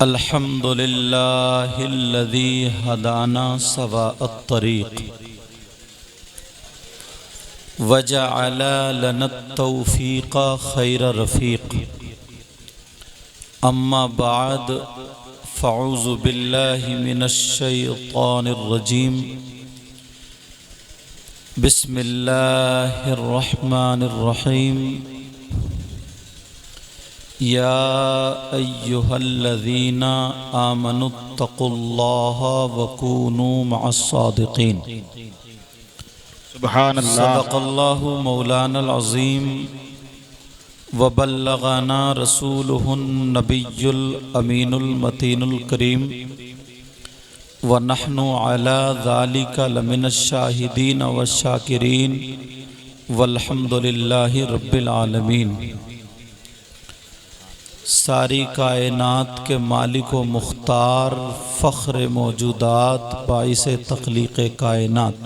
अल्हम्दुलिल्लाहिल्लज़ी हदाना सवाअत तरीक़ वजअल लना तौफ़ीक़ खैर रफ़ीक़। अम्मा बाद फ़अऊज़ु बिल्लाहि मिनश शैतानिर रजीम। बिस्मिल्लाहिर रहमानिर रहीम। या अय्युहल्लज़ीना आमनुत्तक़ुल्लाह वकूनू मअस्सादिक़ीन। सुब्हानल्लाह। सदक़ल्लाहु मौलानल अज़ीम व बल्लग़ना रसूलुहुन नबियुल अमीनुल मतीनुल करीम व नहनु अला ज़ालिका लमिनश शाहिदीन व शाकिरीन वल्हम्दुलिल्लाहि रब्बिल आलमीन। सारी कायनात के मालिक व मुख्तार फ़ख्र मौजूदात बाइसे तख्लीक़ कायनात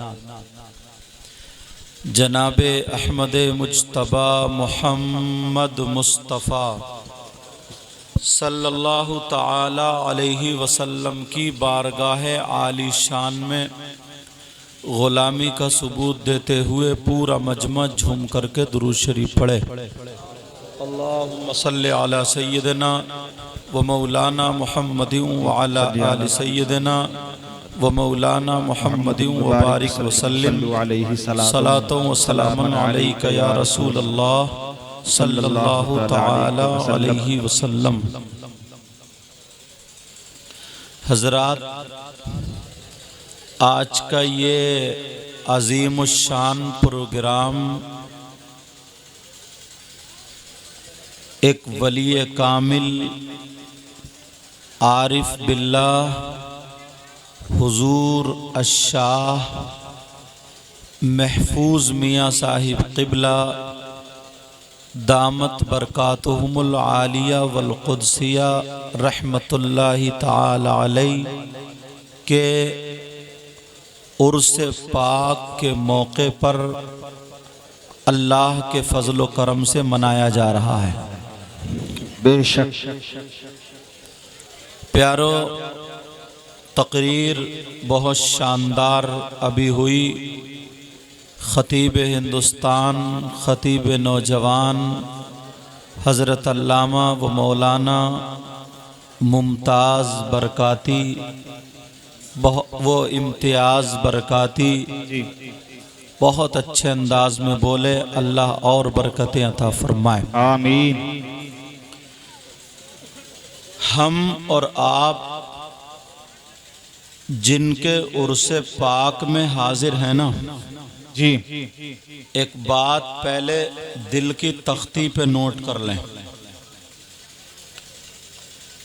जनाबे अहमद मुज्तबा मुहम्मद मुस्तफ़ा सल्लल्लाहु ताला अलैहि वसल्लम की बारगाह आली शान में ग़ुलामी का सबूत देते हुए पूरा मजमा झूम करके दुरूद शरीफ पढ़े। अल्लाहुम्मा सल्लि अला सय्यिदिना व मौलाना मुहम्मदिन व अला आलि सय्यिदिना व मौलाना मुहम्मदिन व बारिक व सल्लिम सलातो व सलामन अलैका या रसूल अल्लाह सल्लल्लाहु तआला अलैहि वसल्लम। हज़रात, आज का ये अज़ीमुश्शान प्रोग्राम एक वली कामिल आरिफ बिल्लाह हुजूर अशाह महफूज मियाँ साहिब क़िबला दामत बरकातुहुमुल आलिया वल क़ुद्सिया रहमतुल्लाहि ताला अलैह के उर्स पाक के मौके पर अल्लाह के फजल व करम से मनाया जा रहा है। बेशक प्यारो, तकरीर बहुत शानदार अभी हुई। ख़तीब हिंदुस्तान, ख़तीब नौजवान हज़रत अल्लामा व मौलाना मुमताज़ बरकाती वो इम्तियाज़ बरकाती बहुत अच्छे अंदाज में बोले। अल्लाह और बरकतें अता फरमाए, आमीन। हम और आप जिनके उर्से पाक में हाजिर हैं ना जी, एक बात पहले दिल की तख्ती पे नोट कर लें।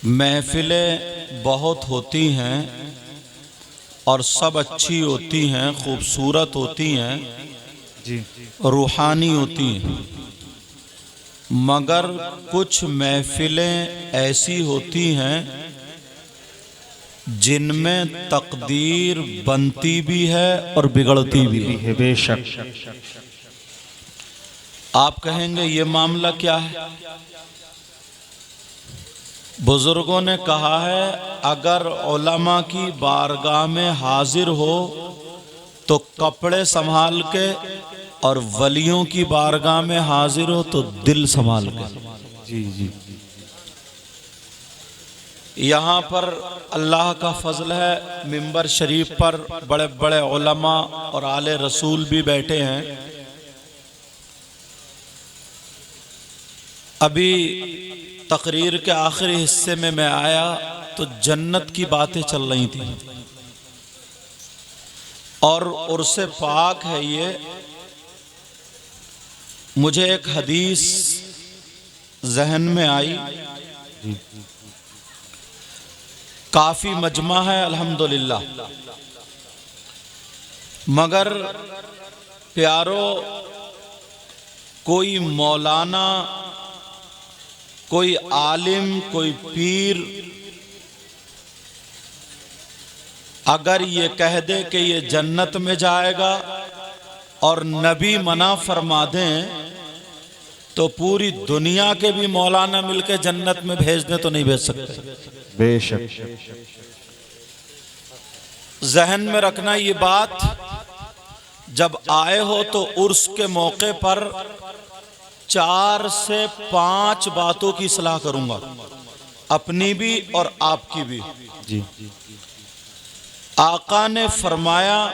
महफिलें बहुत होती हैं और सब अच्छी होती हैं, खूबसूरत होती हैं, जी, रूहानी होती हैं, मगर कुछ महफिलें ऐसी होती हैं जिनमें तकदीर बनती भी है और बिगड़ती भी है। बेशक। आप कहेंगे ये मामला क्या है? बुजुर्गों ने कहा है, अगर उलमा की बारगाह में हाजिर हो तो कपड़े संभाल के, और वलियों की बारगाह में हाजिर हो तो दिल संभाल के। जी जी। यहाँ पर अल्लाह का फजल है, मिंबर शरीफ पर बड़े बड़े उलमा और आले रसूल भी बैठे हैं। अभी तकरीर के आखिरी हिस्से में मैं आया तो जन्नत की बातें चल रही थी और उर्से पाक है ये। मुझे एक हदीस जहन में आई, काफी मजमा है अल्हम्दुलिल्लाह, मगर प्यारो कोई मौलाना, कोई आलिम, कोई पीर अगर ये कह दे कि ये जन्नत में जाएगा और नबी मना फरमा दें तो पूरी दुनिया के भी मौलाना मिलके जन्नत में भेज दें तो नहीं भेज सकते। बेशक। जहन में रखना ये बात, जब आए हो तो उर्स के मौके पर 4 से 5 बातों की सलाह करूंगा, अपनी भी और आपकी भी। जी आका ने फरमाया,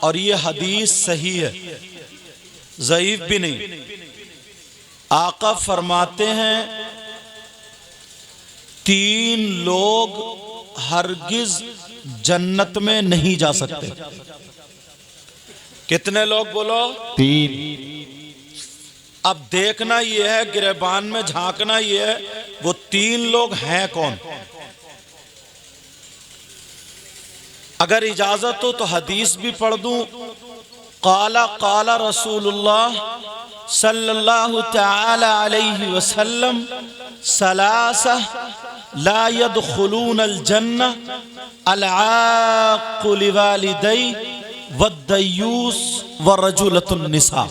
और ये हदीस सही है, ज़ईफ भी नहीं। आका फरमाते हैं 3 लोग हरगिज जन्नत में नहीं जा सकते। कितने लोग बोलो? 3। अब देखना यह है, गिरबान में झांकना यह है, वो 3 लोग हैं कौन। अगर इजाजत हो तो हदीस भी पढ़ दूं। काला काला रसूलुल्लाह सल्लल्लाहु तआला अलैहि वसल्लम सलासा ला यदखुलूनल जन्नह अल-आक़ु लिवालिदै वद्दयूस वरजुलतुन निसा।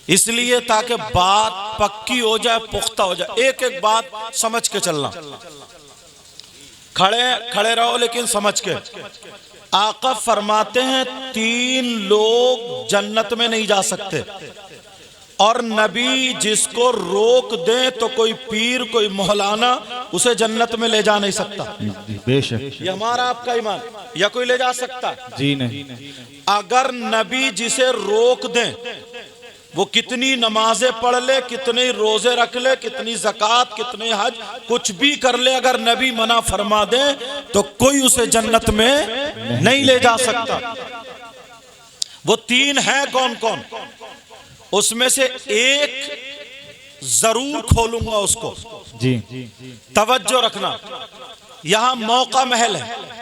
इसलिए ताकि बात पक्की हो जाए, पुख्ता हो जाए। एक एक बात समझ के चलना, खड़े खड़े रहो लेकिन समझ के। आका फरमाते हैं 3 लोग जन्नत में नहीं जा सकते, और नबी जिसको रोक दे तो कोई पीर कोई मौलाना उसे जन्नत में ले जा नहीं सकता। बेशक। ये हमारा आपका ईमान, या कोई ले जा सकता? जी नहीं। अगर नबी जिसे रोक दे, वो कितनी नमाजें पढ़ ले, कितने रोजे रख ले, कितनी ज़कात, कितने हज, कुछ भी कर ले, अगर नबी मना फरमा दे तो कोई उसे जन्नत में नहीं ले जा सकता। वो 3 हैं कौन कौन? उसमें से एक जरूर खोलूंगा उसको। जी तवज्जो रखना, यहां मौका महल है।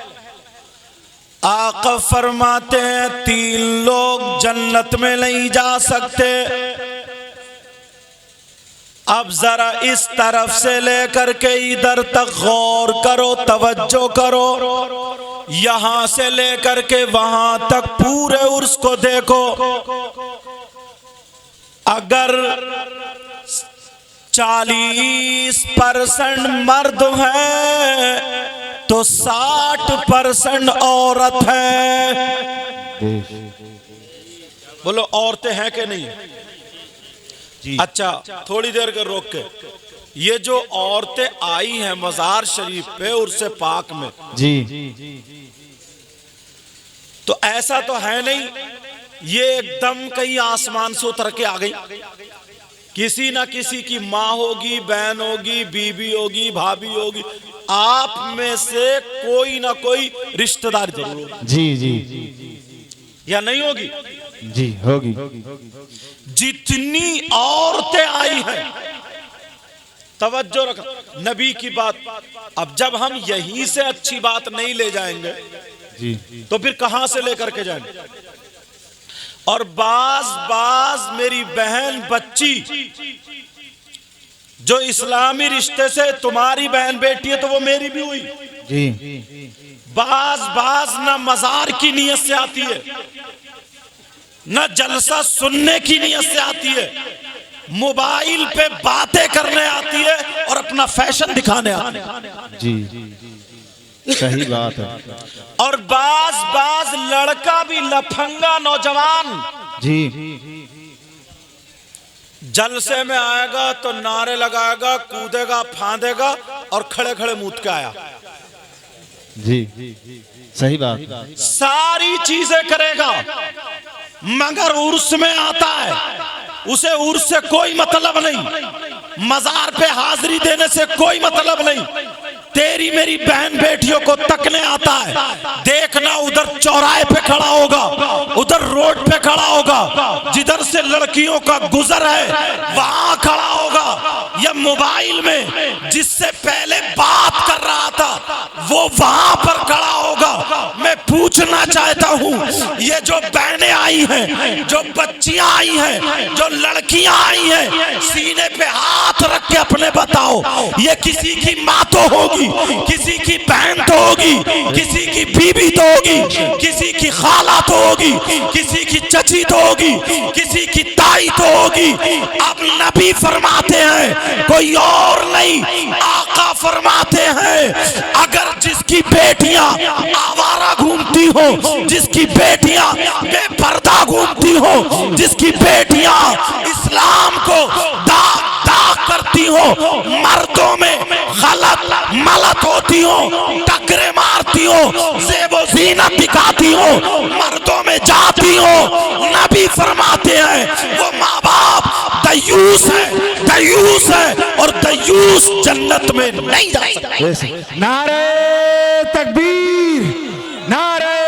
आका फरमाते हैं 3 लोग जन्नत में नहीं जा सकते। अब जरा इस तरफ से लेकर के इधर तक गौर करो, तवज्जो करो। यहां से लेकर के वहां तक पूरे उर्स को देखो। अगर 40% मर्द हैं तो 60% औरत है। बोलो औरतें हैं कि नहीं? जी। अच्छा, थोड़ी देर के रोक के, ये जो औरतें आई हैं मज़ार शरीफ पे उर्से पाक में, जी तो ऐसा तो है नहीं ये एकदम कहीं आसमान से उतर के आ गई। किसी ना किसी की माँ होगी, बहन होगी, बीबी होगी, भाभी होगी, आप में से कोई ना कोई रिश्तेदार जरूर होगी। जी जी या नहीं होगी? जी होगी। जितनी औरतें आई हैं, तवज्जो रखो नबी की बात। अब जब हम यहीं से अच्छी बात नहीं ले जाएंगे जी तो फिर कहां से लेकर के जाएंगे? और बाज मेरी बहन बच्ची जो इस्लामी रिश्ते से तुम्हारी बहन बेटी है तो वो मेरी भी हुई। जी बाज ना मजार की नीयत से आती है, ना जलसा सुनने की नीयत से आती है, मोबाइल पे बातें करने आती है और अपना फैशन दिखाने आती है। जी सही बात है। और बाज लड़का भी लफंगा नौजवान जी जलसे में आएगा तो नारे लगाएगा, कूदेगा, फांदेगा और खड़े खड़े मूत के आया। जी सही बात। सारी चीजें करेगा मगर उर्स में आता है, उसे उर्स से कोई मतलब नहीं, मजार पे हाजिरी देने से कोई मतलब नहीं। तेरी मेरी बहन बेटियों को तकने आता है, देखना उधर चौराहे पे खड़ा होगा, उधर रोड पे खड़ा होगा, जिधर से लड़कियों का गुजर है वहां खड़ा होगा, या मोबाइल में जिससे पहले बात कर रहा था वो वहां पर खड़ा होगा। मैं पूछना चाहता हूं, ये जो बहनें आई हैं, जो बच्चियां आई हैं, जो लड़कियां आई हैं, सीने पे हाथ रख के अपने बताओ, ये किसी की माँ तो होगी, किसी की बहन तो होगी, किसी की बीबी तो होगी, किसी की खाला तो होगी, किसी की चची तो होगी, किसी की ताई तो होगी। अब नबी फरमाते हैं कोई और नहीं, आका फरमाते हैं अगर जिसकी बेटियां आवारा घूमती हो, जिसकी बेटियां बेपर्दा घूमती हो, जिसकी बेटियां इस्लाम को दाग दाग करती हो, मर्दों में गलत मलत होती हो, टकरे मारती हो, ज़ेबो ज़ीनत दिखाती हो, मर्दों में जाती हो, नबी फरमाते हैं वो माँ बाप दयूस है और दयूस जन्नत में नहीं जा सकते। नारे तकबीर, नारे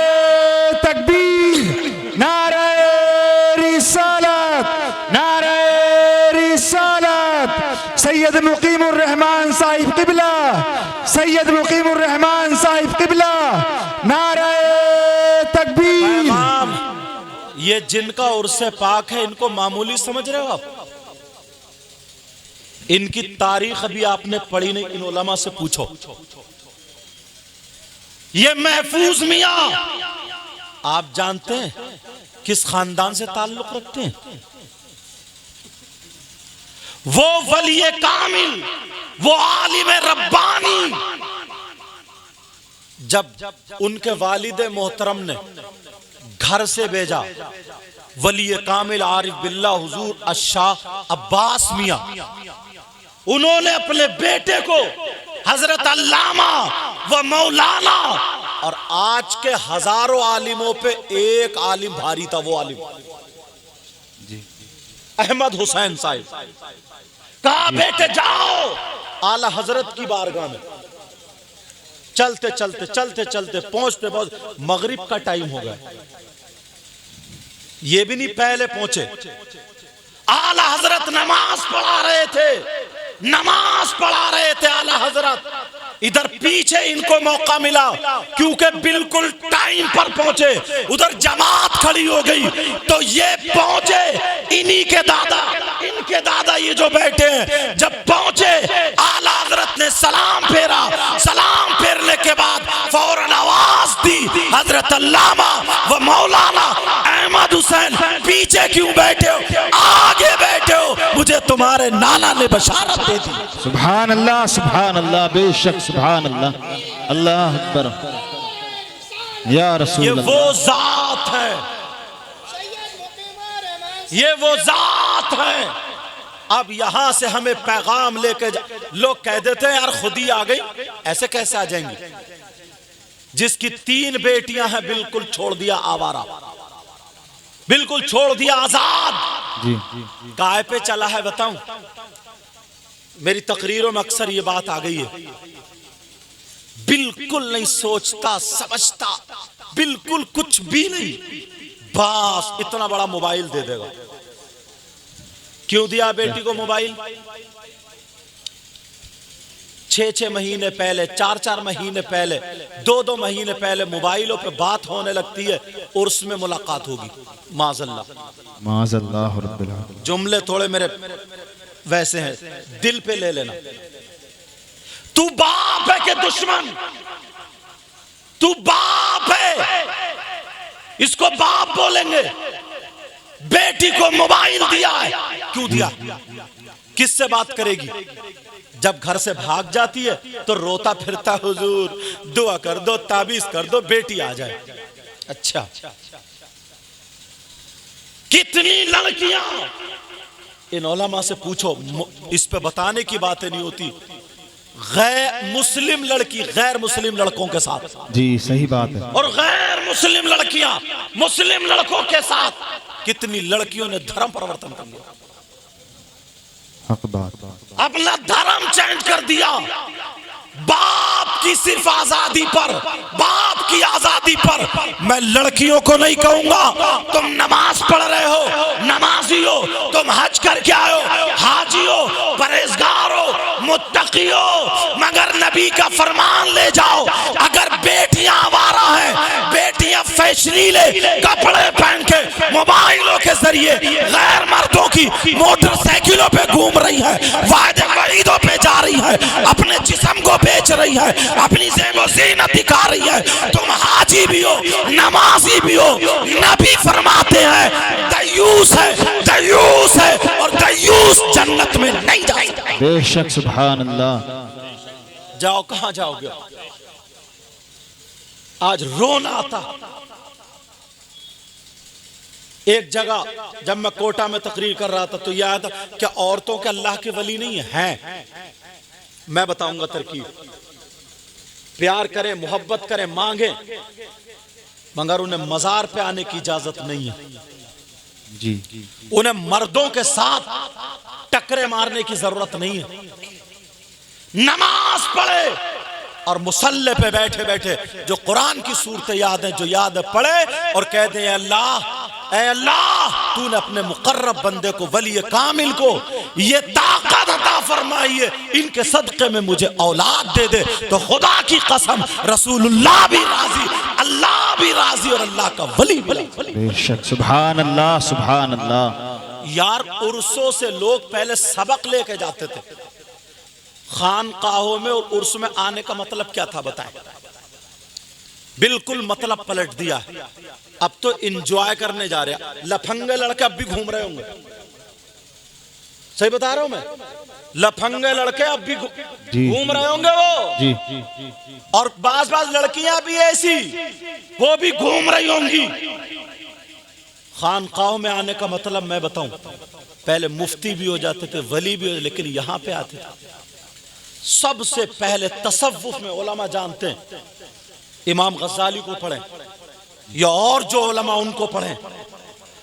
तकबीर, नारे रिसालत, नारे रिसालत। सैयद मुकीमुर रहमान साहिब किबला, सैयद मुकीमुर रहमान साहिब किबला, नारे तकबीर। ये जिनका उर्से पाक है इनको मामूली समझ रहे हो आप? इनकी तारीख अभी आपने पढ़ी नहीं, इन उलमा से पूछो। ये महफूज मियां आप जानते हैं किस खानदान से ताल्लुक रखते हैं? वो वली कामिल, वो आलिम रब्बानी, जब उनके वालिद मोहतरम ने घर से भेजा वली कामिल आरिफ बिल्ला हुजूर अशाह अब्बास मियां, उन्होंने अपने बेटे को हजरत अल्लामा व मौलाना, और आज के हजारों आलिमों पे एक आलिम भारी था, वो आलिम अहमद हुसैन साहिब, कहा बेटे जाओ आला हजरत की बारगाह में। चलते चलते चलते चलते पहुंचते पहुंचते मगरिब का टाइम हो गया, ये भी नहीं पहले पहुंचे। आला हजरत नमाज पढ़ा रहे थे, नमाज पढ़ा रहे थे आला हजरत। इधर पीछे इनको मौका मिला क्योंकि बिल्कुल टाइम पर पहुंचे, उधर जमात खड़ी हो गई तो ये पहुंचे, इन्हीं के दादा, इनके दादा ये जो बैठे हैं, जब पहुंचे आला हजरत ने सलाम फेरा, सलाम फेरने के बाद फौरन आवाज दी हजरत अल्लामा व मौलाना अहमद हुसैन पीछे क्यों बैठे हो, आगे बैठे हो, मुझे तुम्हारे नाना ने बशारत दे दी। सुभान अल्लाह, बेशक सुभान अल्लाह, अल्लाह अकबर या रसूल ये अल्लाह। वो जात है, ये वो जात है। अब यहां से हमें पैगाम लेके लोग कह देते हैं यार खुद ही आ गई, ऐसे कैसे आ जाएंगी? जिसकी 3 बेटियां हैं बिल्कुल छोड़ दिया आवारा, बिल्कुल छोड़ दिया आजाद। जी काय पे चला है बताऊं? मेरी तकरीरों में अक्सर ये बात आ गई है, बिल्कुल नहीं सोचता समझता, बिल्कुल कुछ भी नहीं, बस इतना बड़ा मोबाइल दे देगा। क्यों दिया बेटी को मोबाइल? 6-6 महीने पहले, 4-4 महीने पहले, 2-2 महीने पहले मोबाइलों पे बात होने लगती है और उसमें मुलाकात होगी। माज़अल्लाह रब्बिल आलमीन। जुमले थोड़े मेरे वैसे हैं, दिल पे ले लेना। तू बाप है कि दुश्मन? तू बाप है, इसको बाप बोलेंगे। बेटी को मोबाइल दिया है, क्यों दिया? किससे बात करेगी? जब घर से भाग जाती है तो रोता फिरता, हुजूर दुआ कर दो, ताबीज कर दो, बेटी आ जाए। अच्छा, कितनी लड़कियां, इन उलमा से पूछो, इस पे बताने की बातें नहीं होती, गैर मुस्लिम लड़की गैर मुस्लिम लड़कों के साथ, जी सही बात है, और गैर मुस्लिम लड़कियां मुस्लिम लड़कों के साथ, कितनी लड़कियों ने धर्म परिवर्तन कर लिया, हक बात, अपना धर्म चेंज कर दिया। बाप की सिर्फ आजादी पर, बाप की आजादी पर। मैं लड़कियों को नहीं कहूंगा तुम नमाज पढ़ रहे हो, नमाजी हो, तुम हज करके आए हो, हाजी हो, परहेजगार हो, मुत्तकी हो, मगर नबी का फरमान ले जाओ। अगर बेटियां आवारा हैं, बेटियां फैशनीले कपड़े पहन के मोबाइलों के जरिए गैर मर्दों की मोटरसाइकिलों पे घूम रही है, वादे वईदों पे जा रही है, अपने जिस्म को बेच रही है, अपनी ज़ेबो ज़ीनत दिखा रही है, तुम हाजी भी हो, नमाजी भी हो, नबी फरमाते हैं दयूस है, दयूस है, और दयूस जन्नत में नहीं जाएगा। बेशक सुभान अल्लाह। जाओ, कहां जाओगे? आज रोना आता। एक जगह जब मैं कोटा में तकरीर कर रहा था तो याद, क्या औरतों के अल्लाह के वली नहीं है? मैं बताऊंगा तरकीब। प्यार करें, मोहब्बत करें, मांगे, मगर उन्हें मजार पे आने की इजाजत नहीं है जी। उन्हें मर्दों के साथ टकरे मारने की जरूरत नहीं है। नमाज पढ़े और मुसल्ले पे बैठे बैठे जो कुरान की सूरतें याद है, जो याद है, पढ़े और कह दे, अल्लाह, ऐ अल्लाह, तूने अपने मुकर्रब बंदे को, वली कामिल को ये ताकत अता फरमाई है, इनके सदक़े में मुझे औलाद दे दे। तो खुदा की कसम रसूलुल्लाह भी राजी, अल्लाह भी राजी और अल्लाह का वली भी राजी। बेशक, सुभान अल्लाह, सुभान अल्लाह। यार, उर्सों से लोग पहले सबक लेके जाते थे खानकाहों में, और उर्स में आने का मतलब क्या था बताएं? बिल्कुल मतलब पलट दिया है। अब तो एंजॉय करने जा रहे हैं। लफंगे लड़के अब भी घूम रहे होंगे, सही बता रहा हूं मैं? लफंगे लड़के अब भी घूम रहे होंगे वो जी। और बाज लड़कियां भी ऐसी, वो भी घूम रही होंगी। खानकाहों में आने का मतलब मैं बताऊं, पहले मुफ्ती भी हो जाते थे, वली भी हो, लेकिन यहां पे आते थे सबसे पहले तसव्वुफ में उलमा जानते हैं, इमाम गज़ाली को पढ़ें या और जो उलमा उनको पढ़ें,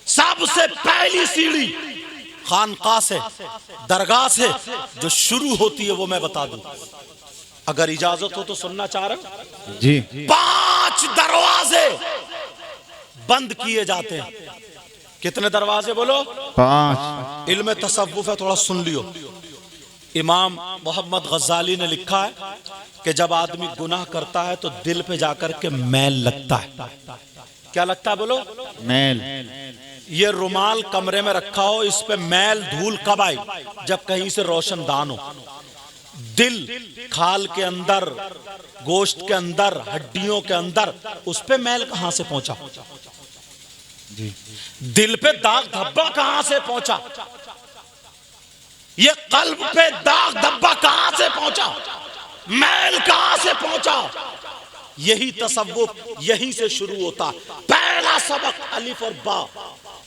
सबसे पहली सीढ़ी खानका से, दरगाह से जो शुरू होती है वो मैं बता दूं, अगर इजाजत हो तो सुनना चाह रहे हो जी। 5 दरवाजे बंद किए जाते हैं। कितने दरवाजे बोलो? 5। इल्म तसव्वुफ है, थोड़ा सुन लियो। इमाम मोहम्मद गज़ाली ने लिखा है कि जब आदमी गुनाह करता है तो दिल पे जाकर के मैल लगता है। क्या लगता है बोलो? मैल। ये रुमाल कमरे में रखा हो, इस पे मैल धूल कब आई? जब कहीं से रोशनदान हो। दिल खाल के अंदर, गोश्त के अंदर, हड्डियों के अंदर, उस पे मैल कहां से पहुंचा? जी। दिल पे दाग धब्बा कहां से पहुंचा? ये कल्ब पे दाग धब्बा कहां से पहुंचा? मैल कहां से पहुंचा? यही तसव्वुफ यहीं से शुरू होता। पहला सबक अलिफ और बा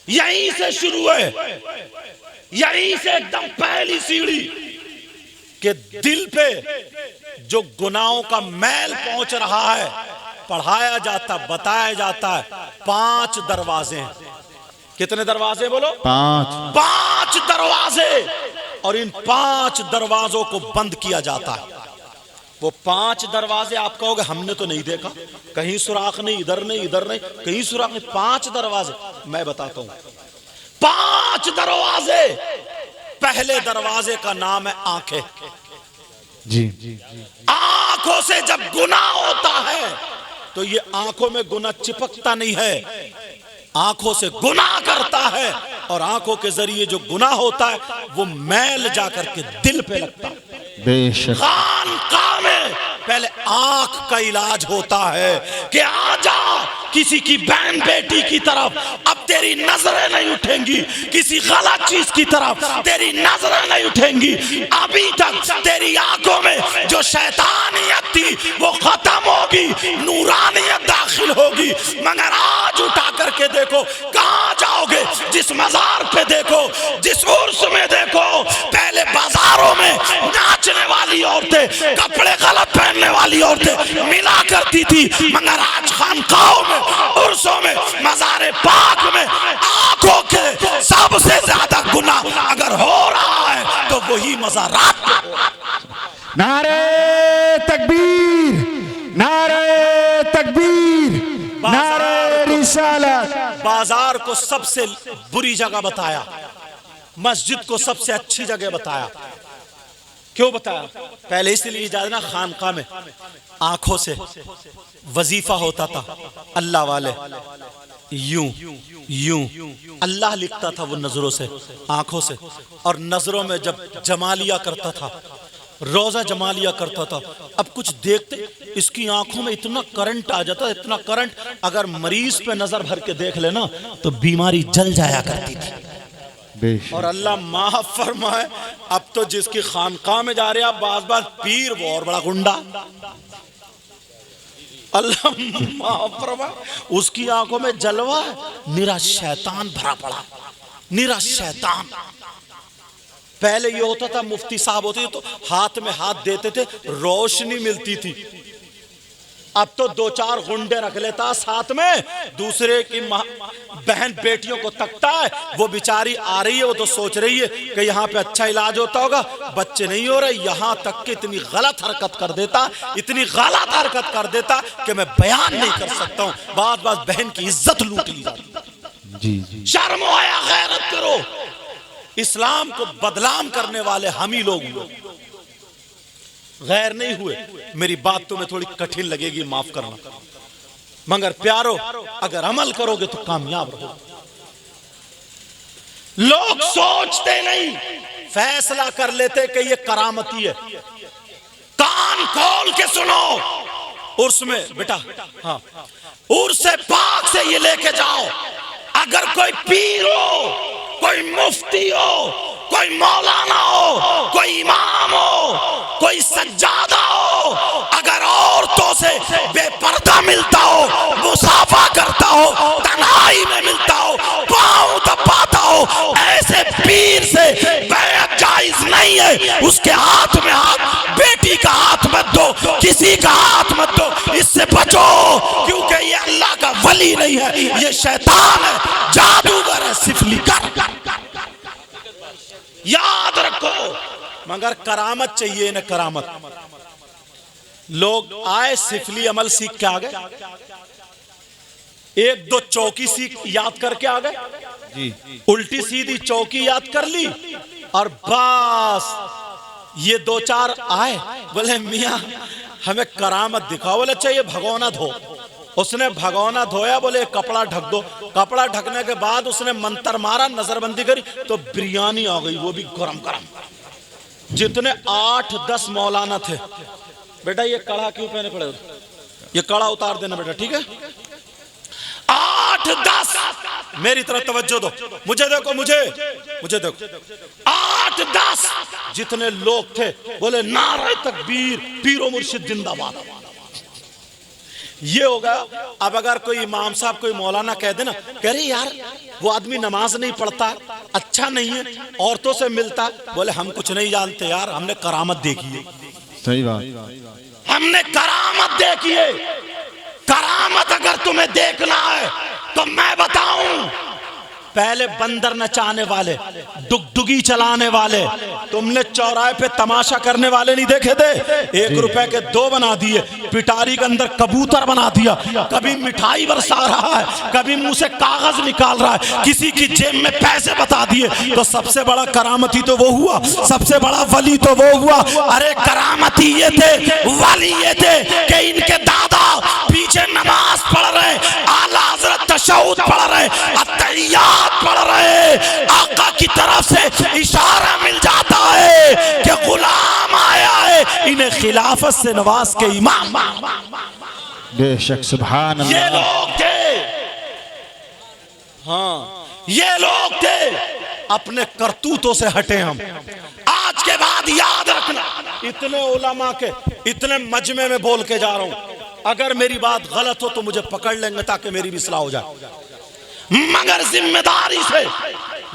यहीं से शुरू है, यहीं से एकदम पहली सीढ़ी के दिल पे जो गुनाहों का मैल पहुंच रहा है, पढ़ाया जाता, बताया जाता है। 5 दरवाजे हैं। कितने दरवाजे बोलो? 5। 5 दरवाजे, और इन 5 दरवाजों को बंद किया जाता है। वो 5 दरवाजे आप कहोगे हमने तो नहीं देखा, कहीं सुराख नहीं, इधर नहीं, इधर नहीं, कहीं सुराख नहीं। 5 दरवाजे मैं बताता हूं। 5 दरवाजे। पहले दरवाजे का नाम है आंखें। जी। आंखों से जब गुनाह होता है तो ये आंखों में गुनाह चिपकता नहीं है, आंखों से गुनाह करता है, और आंखों के जरिए जो गुनाह होता है वो मैल जाकर के दिल पे लगता है। बेशक। खानकाह में पहले आंख का इलाज होता है कि आजा किसी की बहन बेटी की तरफ अब तेरी नजरें नहीं उठेंगी, किसी गलत चीज की तरफ तेरी नजरें नहीं उठेंगी। अभी तक तेरी आंखों में जो शैतानियत थी वो खत्म होगी, नूरानियत दाखिल होगी। मगर आज उठा करके देखो कहां जाओगे, जिस मजार पे देखो, जिस उर्स में देखो, पहले बाजारों में नाचने वाली औरतें, कपड़े गलत पहनने वाली औरतें मिला करती थी, मगर आज खानकाहों में, उर्सों में, मज़ारे पाक में आंखों के सबसे ज्यादा गुनाह अगर हो रहा है तो वही मज़ारात पे हो रहा है। नारे तकबीर, नारे तकबीर, नारे रिसालत। बाजार को सबसे बुरी जगह बताया, मस्जिद को सबसे अच्छी जगह बताया। क्यों बताया? पहले इसलिए जाना, खानका में आंखों से वजीफा होता था, अल्लाह वाले यूं यूं अल्लाह लिखता था वो नजरों से, आंखों से, और नजरों में जब जमा लिया करता था, रोजा जमा लिया करता था। अब कुछ देखते इसकी आंखों में इतना करंट आ जाता, इतना करंट, अगर मरीज पे नजर भर के देख लेना तो बीमारी जल जाया करती थी। बेशक। और अल्लाह माफ फरमाए, अब तो जिसकी खानकाह में जा रहे हैं आप बाज बाज पीर, वो और बड़ा गुंडा। अल्लाह माफ फरमाए, उसकी आंखों में जलवा है, निरा शैतान भरा पड़ा, निरा शैतान। पहले ये होता था, मुफ्ती साहब होते थे तो हाथ में हाथ देते थे, रोशनी मिलती थी। अब तो दो चार गुंडे रख लेता साथ में, दूसरे की बहन बेटियों को तकता है। वो बेचारी आ रही है, वो तो सोच रही है कि यहाँ पे अच्छा इलाज होता होगा, बच्चे नहीं हो रहे। यहाँ तक कि इतनी गलत हरकत कर देता, इतनी गलत हरकत कर देता कि मैं बयान नहीं कर सकता हूँ। बात बात बहन की इज्जत लूट ली जाती। जी जी। शर्म आया, गैरत करो। इस्लाम को बदनाम करने वाले हम ही लोग हुए, गैर नहीं हुए। मेरी बात तुम्हें थोड़ी कठिन लगेगी, माफ करना, मगर प्यारो अगर अमल करोगे तो कामयाब रहोगे। लोग सोचते नहीं, फैसला कर लेते कि ये करामती है। कान खोल के सुनो। उर्स में बेटा, हाँ, उर्स पाक से ये लेके जाओ। अगर कोई पीर हो, कोई मुफ्ती हो, कोई मौलाना हो, कोई इमाम हो, कोई सज्जादा हो, अगर औरतों से बेपर्दा मिलता हो, मुसाफा करता हो, तन्हाई में मिलता हो, पाँव दबाता हो, ऐसे पीर से बैत जायज नहीं है। उसके हाथ में हाथ, बेटी का हाथ मत दो, किसी का हाथ मत दो, इससे बचो, क्योंकि ये अल्लाह का वली नहीं है, ये शैतान है, जादूगर है, सिफलीकर। याद रखो, मगर करामत चाहिए ना, करामत। लोग आए, सिफली अमल सीख के आ गए, एक दो चौकी सीख याद करके आ गए जी, उल्टी सीधी चौकी याद कर ली और बस। ये दो चार आए, बोले मियाँ हमें करामत दिखाओ। बोले चाहिए भगोना धो। उसने भगोना धोया, बोले कपड़ा ढक दो। कपड़ा ढकने के बाद उसने मंत्र मारा, नजरबंदी करी तो बिरयानी आ गई, वो भी गरम गरम। जितने 8-10 मौलाना थे, बेटा ये कड़ा क्यों पहने पड़े, ये कड़ा उतार देना बेटा, ठीक है। 8-10, मेरी तरफ तवज्जो दो, मुझे देखो, मुझे देखो। 8-10 जितने लोग थे, बोले नारे तकबीर, पीरो मुर्शिद जिंदाबाद। ये होगा। अब अगर कोई इमाम साहब, कोई मौलाना कह देना, कह रहे यार वो आदमी नमाज नहीं पढ़ता, अच्छा नहीं है, औरतों से मिलता, बोले हम कुछ नहीं जानते यार, हमने करामत देखी है। सही बात, हमने करामत देखी है। करामत अगर तुम्हें देखना है तो मैं बताऊं, पहले बंदर नचाने वाले, डुगडुगी चलाने वाले, तुमने चौराहे पे तमाशा करने वाले नहीं देखे थे? 1 रुपए के 2 बना दिए, पिटारी के अंदर कबूतर बना दिया, कभी मिठाई बरसा रहा है, कभी मुंह से कागज निकाल रहा है, किसी की जेब में पैसे बता दिए। तो सबसे बड़ा करामती तो वो हुआ, सबसे बड़ा वली तो वो हुआ। अरे करामती ये थे, वली ये थे कि इनके दादा पीछे नमाज पढ़ रहे, आला हजरत तशहुद पढ़ रहे, अत्तहियात पढ़ रहे, आका की तरफ से इशारा मिल जाता है कि गुलाम आया है, इन्हें खिलाफत से नवाज के इमाम। बेशक, सुभान अल्लाह। ये लोग थे, हाँ ये लोग थे, अपने करतूतों से हटे हम। आज के बाद याद रखना, इतने उलमा के, इतने मजमे में बोल के जा रहा हूं, अगर मेरी बात गलत हो तो मुझे पकड़ लेंगे ताकि मेरी भी इस्लाह हो जाए, मगर जिम्मेदारी से।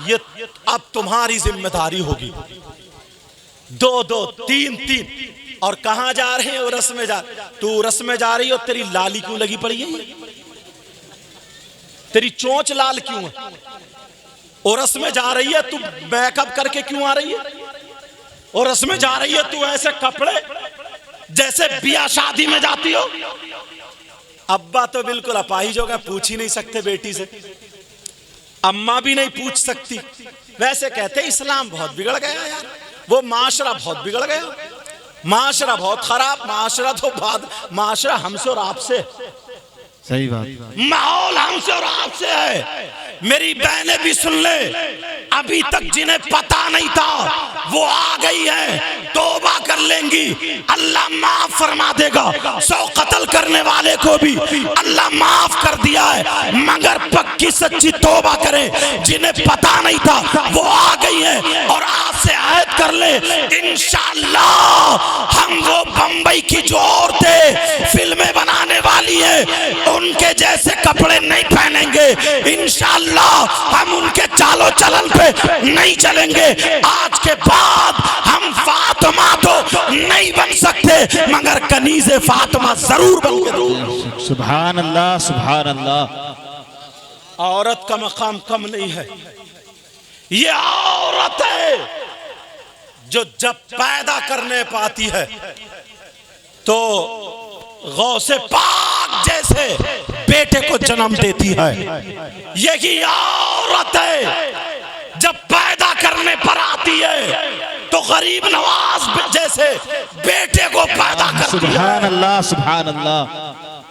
ये अब तुम्हारी जिम्मेदारी होगी। 2-2, 3-3, और कहां जा रहे हैं? उरस में जा। तू उरस में जा रही हो, तेरी लाली क्यों लगी पड़ी है? तेरी चोंच लाल क्यों है? उरस में जा रही है, तू मेकअप करके क्यों आ रही है? उरस में जा रही है, तू ऐसे कपड़े जैसे बियाह शादी में जाती हो। अब्बा तो बिल्कुल अपाहिज होगा, पूछ ही नहीं सकते बेटी से, अम्मा भी नहीं पूछ सकती। वैसे कहते इस्लाम बहुत बिगड़ गया यार, वो माशरा बहुत बिगड़ गया, माशरा बहुत खराब, माशरा तो बाद, माशरा हमसे और आपसे, सही बात, माहौल हमसे और आपसे है। मेरी बहनें भी सुन ले, अभी तक जिन्हें पता नहीं था वो आ गई है, तौबा कर लेंगी, अल्लाह माफ फरमा देगा। 100 कत्ल करने वाले को भी अल्लाह माफ कर दिया है, मगर पक्की सच्ची तौबा करें। जिन्हें पता नहीं था वो आ गई है, और आज से ऐद कर ले, इंशाअल्लाह हम वो बंबई की जो औरतें फिल्में बनाने वाली है उनके जैसे कपड़े नहीं पहनेंगे। इंशाअल्लाह हम उनके चालो चलन पे नहीं चलेंगे। आज के बाद हम फातिमा तो नहीं बन सकते, मगर कनीज़े फातिमा जरूर बन के। सुभान अल्लाह, सुभान अल्लाह। औरत का मकाम कम नहीं है। ये औरत है जो जब पैदा करने पाती है तो गौसे पाक जैसे बेटे को जन्म देती है। यही औरत है जब पैदा करने पर आती है तो गरीब नवाज जैसे बेटे को पैदा करती है। सुभान अल्लाह, सुभान अल्लाह।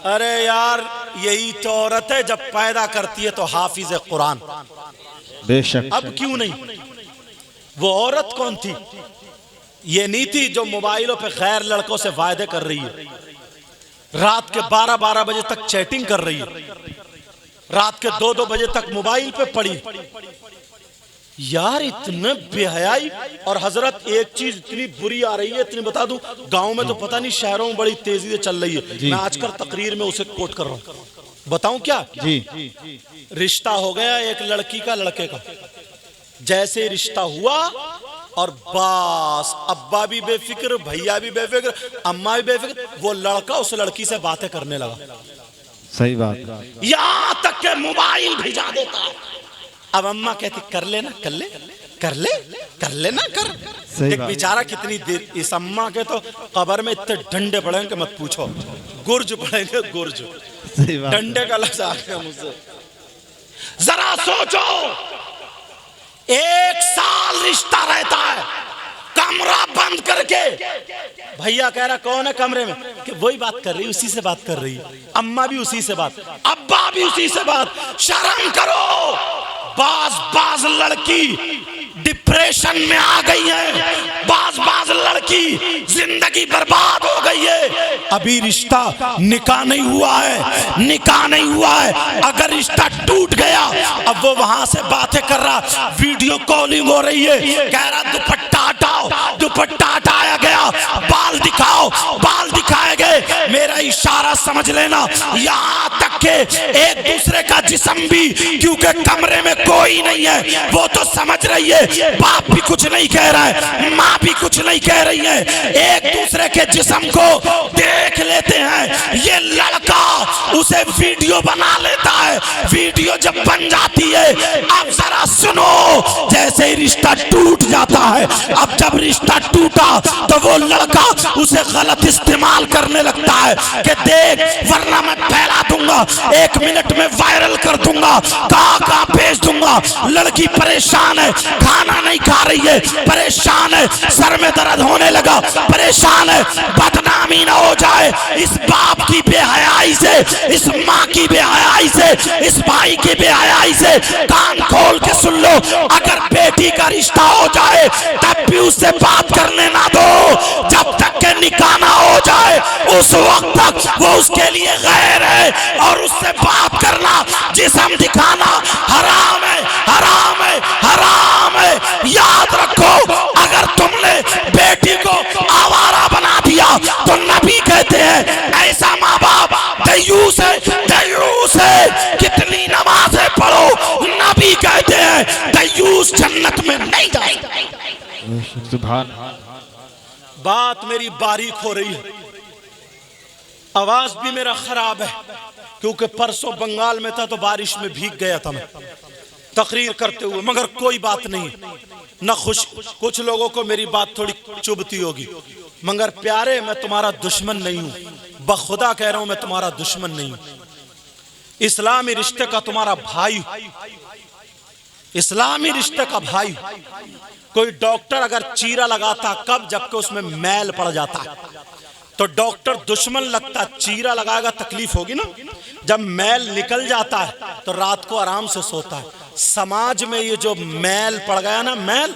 अरे यार, यही तो औरत है जब पैदा करती है तो हाफिज कुरान। बेशक। अब क्यों नहीं? वो औरत कौन थी? ये नहीं थी जो मोबाइलों पे गैर लड़कों से वायदे कर रही है, रात के 12-12 बजे तक चैटिंग कर रही है, रात के 2-2 बजे तक मोबाइल पे पड़ी। यार इतने बेहयाई। और हजरत एक चीज इतनी बुरी आ रही है, इतनी बता दूं, गांव में तो पता नहीं, शहरों में बड़ी तेजी से चल रही है। मैं आजकल तकरीर में उसे कोट कर रहा हूं, बताऊं क्या? जी। रिश्ता हो गया एक लड़की का लड़के का, जैसे रिश्ता हुआ और बस अब्बा भी बेफिक्र, भैया भी बेफिक्र, अम्मा भी बेफिक्र, वो लड़का उस लड़की से बातें करने लगा। सही बात। यहां तक के मोबाइल भिजा देता है। अब अम्मा कहती कर लेना, कर ले, कर ले, कर लेना, कर। एक बेचारा कितनी देर, इस अम्मा के तो कब्र में इतने डंडे पड़ेंगे कि मत पूछो, गुर्ज पड़ेंगे, गुर्ज। डंडे का लफ्ज़ आ गया मुझसे। जरा सोचो, 1 साल रिश्ता रहता है, कमरा बंद करके। भैया कह रहा कौन है कमरे में? कि वही बात कर रही, उसी से बात कर रही है। अम्मा भी उसी से बात, अब्बा भी उसी से बात। शर्म करो। बाज लड़की डिप्रेशन में आ गई है, बाज लड़की जिंदगी बर्बाद हो गई है। अभी रिश्ता निकाह नहीं हुआ है, निकाह नहीं हुआ है। अगर रिश्ता टूट गया, अब वो वहां से बातें कर रहा, वीडियो कॉलिंग हो रही है, कह रहा दुपट्टा हटाओ, दुपट्टा हटाया गया, बाल दिखाओ, बाल दिखाए गए। मेरा इशारा समझ लेना, यहाँ तक के एक दूसरे का जिस्म भी, क्योंकि कमरे में कोई नहीं है, वो तो समझ रही है, बाप भी कुछ नहीं कह रहा है, माँ भी कुछ नहीं कह रही है, एक दूसरे के जिस्म को देख लेते हैं। ये लड़का उसे वीडियो बना लेता है, वीडियो जब बन जाती है, अब जरा सुनो, जैसे ही रिश्ता टूट जाता है, अब जब रिश्ता टूटा तो वो लड़का उसे गलत इस्तेमाल करने लगता है कि देख, वरना मैं फैला दूंगा, 1 मिनट में वायरल कर दूंगा, कहाँ भेज दूंगा। लड़की परेशान है, खाना नहीं खा रही है, परेशान है, सर में दर्द होने लगा, परेशान है, बदनामी ना हो जाए इस बाप की बेहयाई से, इस माँ की बेहयाई से, इस भाई की बेहयाई से। कान खोल के सुन लो, अगर बेटी का रिश्ता हो जाए तब भी उससे बात करने ना दो, जब तक के निकाह ना हो जाए उस वक्त तक वो उसके लिए गैर है, और उससे बात करना, जिस्म दिखाना हराम है, हराम है, हराम है। याद रखो, अगर तुमने बेटी को आवारा बना दिया तो नबी कहते हैं ऐसा माँ बाप दयूस है, दयूस है। कितनी नमाजें पढ़ो, नबी कहते हैं दयूस जन्नत में नहीं जाएगा। सुभान। बात मेरी बारीक हो रही है, आवाज भी मेरा खराब है, क्योंकि परसों बंगाल में था तो बारिश में भीग गया था मैं तकरीर करते हुए, मगर कोई बात नहीं, न खुश। कुछ लोगों को मेरी बात थोड़ी चुभती होगी, मगर प्यारे, मैं तुम्हारा दुश्मन नहीं हूं, बखुदा कह रहा हूं, मैं तुम्हारा दुश्मन नहीं हूं। इस्लामी रिश्ते का तुम्हारा भाई, इस्लामी रिश्ते का भाई। कोई डॉक्टर अगर चीरा लगाता कब? जबकि उसमें मैल पड़ जाता है, तो डॉक्टर दुश्मन लगता, चीरा लगाएगा तकलीफ होगी ना। जब मैल निकल जाता है तो रात को आराम से सोता है। समाज में ये जो मैल पड़ गया ना, मैल,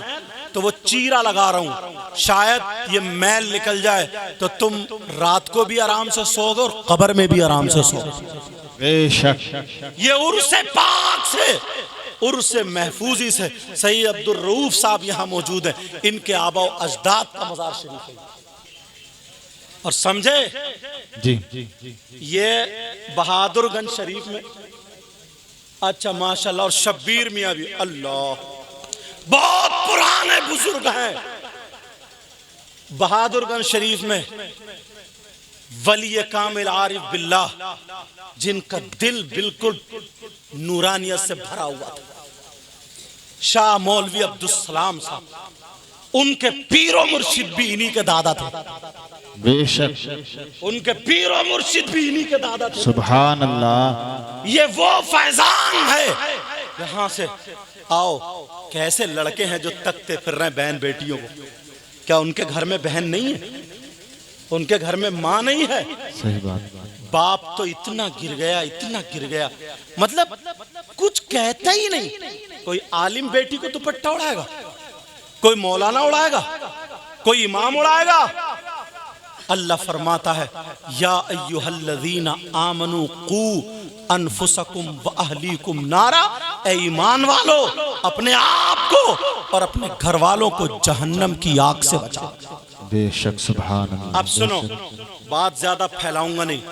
तो वो चीरा लगा रहा हूं, शायद ये मैल निकल जाए तो तुम रात को भी आराम से सोओगे और कब्र में भी आराम से सोओगे। बेशक। ये उर्स पाक से, उर्स महफूजी से सैयद अब्दुल रऊफ साहब यहाँ मौजूद हैं, इनके आबा अजदाद का मज़ार शरीफ है। और समझे जी ये बहादुरगंज शरीफ में, अच्छा माशाल्लाह, और शब्बीर मियाँ भी, अल्लाह बहुत पुराने बुजुर्ग हैं। बहादुरगंज शरीफ में वली कामिल आरिफ बिल्लाह, जिनका दिल बिल्कुल नूरानियत से भरा हुआ था, शाह मौलवी अब्दुल सलाम साहब, उनके पीरो मुर्शिद भी इन्हीं के दादा थे। बेशक। उनके पीरो मुर्शिद भी इन्हीं के दादा थे। सुभान अल्लाह। ये वो फैजान है। यहाँ से आओ, कैसे लड़के हैं जो तकते फिर रहे हैं बहन बेटियों को। क्या उनके घर में बहन नहीं है? उनके घर में माँ नहीं है? सही बात। बाप तो इतना गिर गया, इतना गिर गया, मतलब कुछ कहता ही नहीं। कोई आलिम बेटी को दुपट्टा उड़ाएगा, कोई मौलाना उड़ाएगा, कोई इमाम उड़ाएगा। अल्लाह फरमाता है, या अय्युहल्लज़ीना आमनू कू अनफुसकुम व अहलीकुम नारा, ए ईमान वालो, अपने आप को और अपने घर वालों को जहन्नम की आग से बचाओ। बेशक। सुभान अल्लाह। अब सुनो, बात ज्यादा फैलाऊंगा नहीं,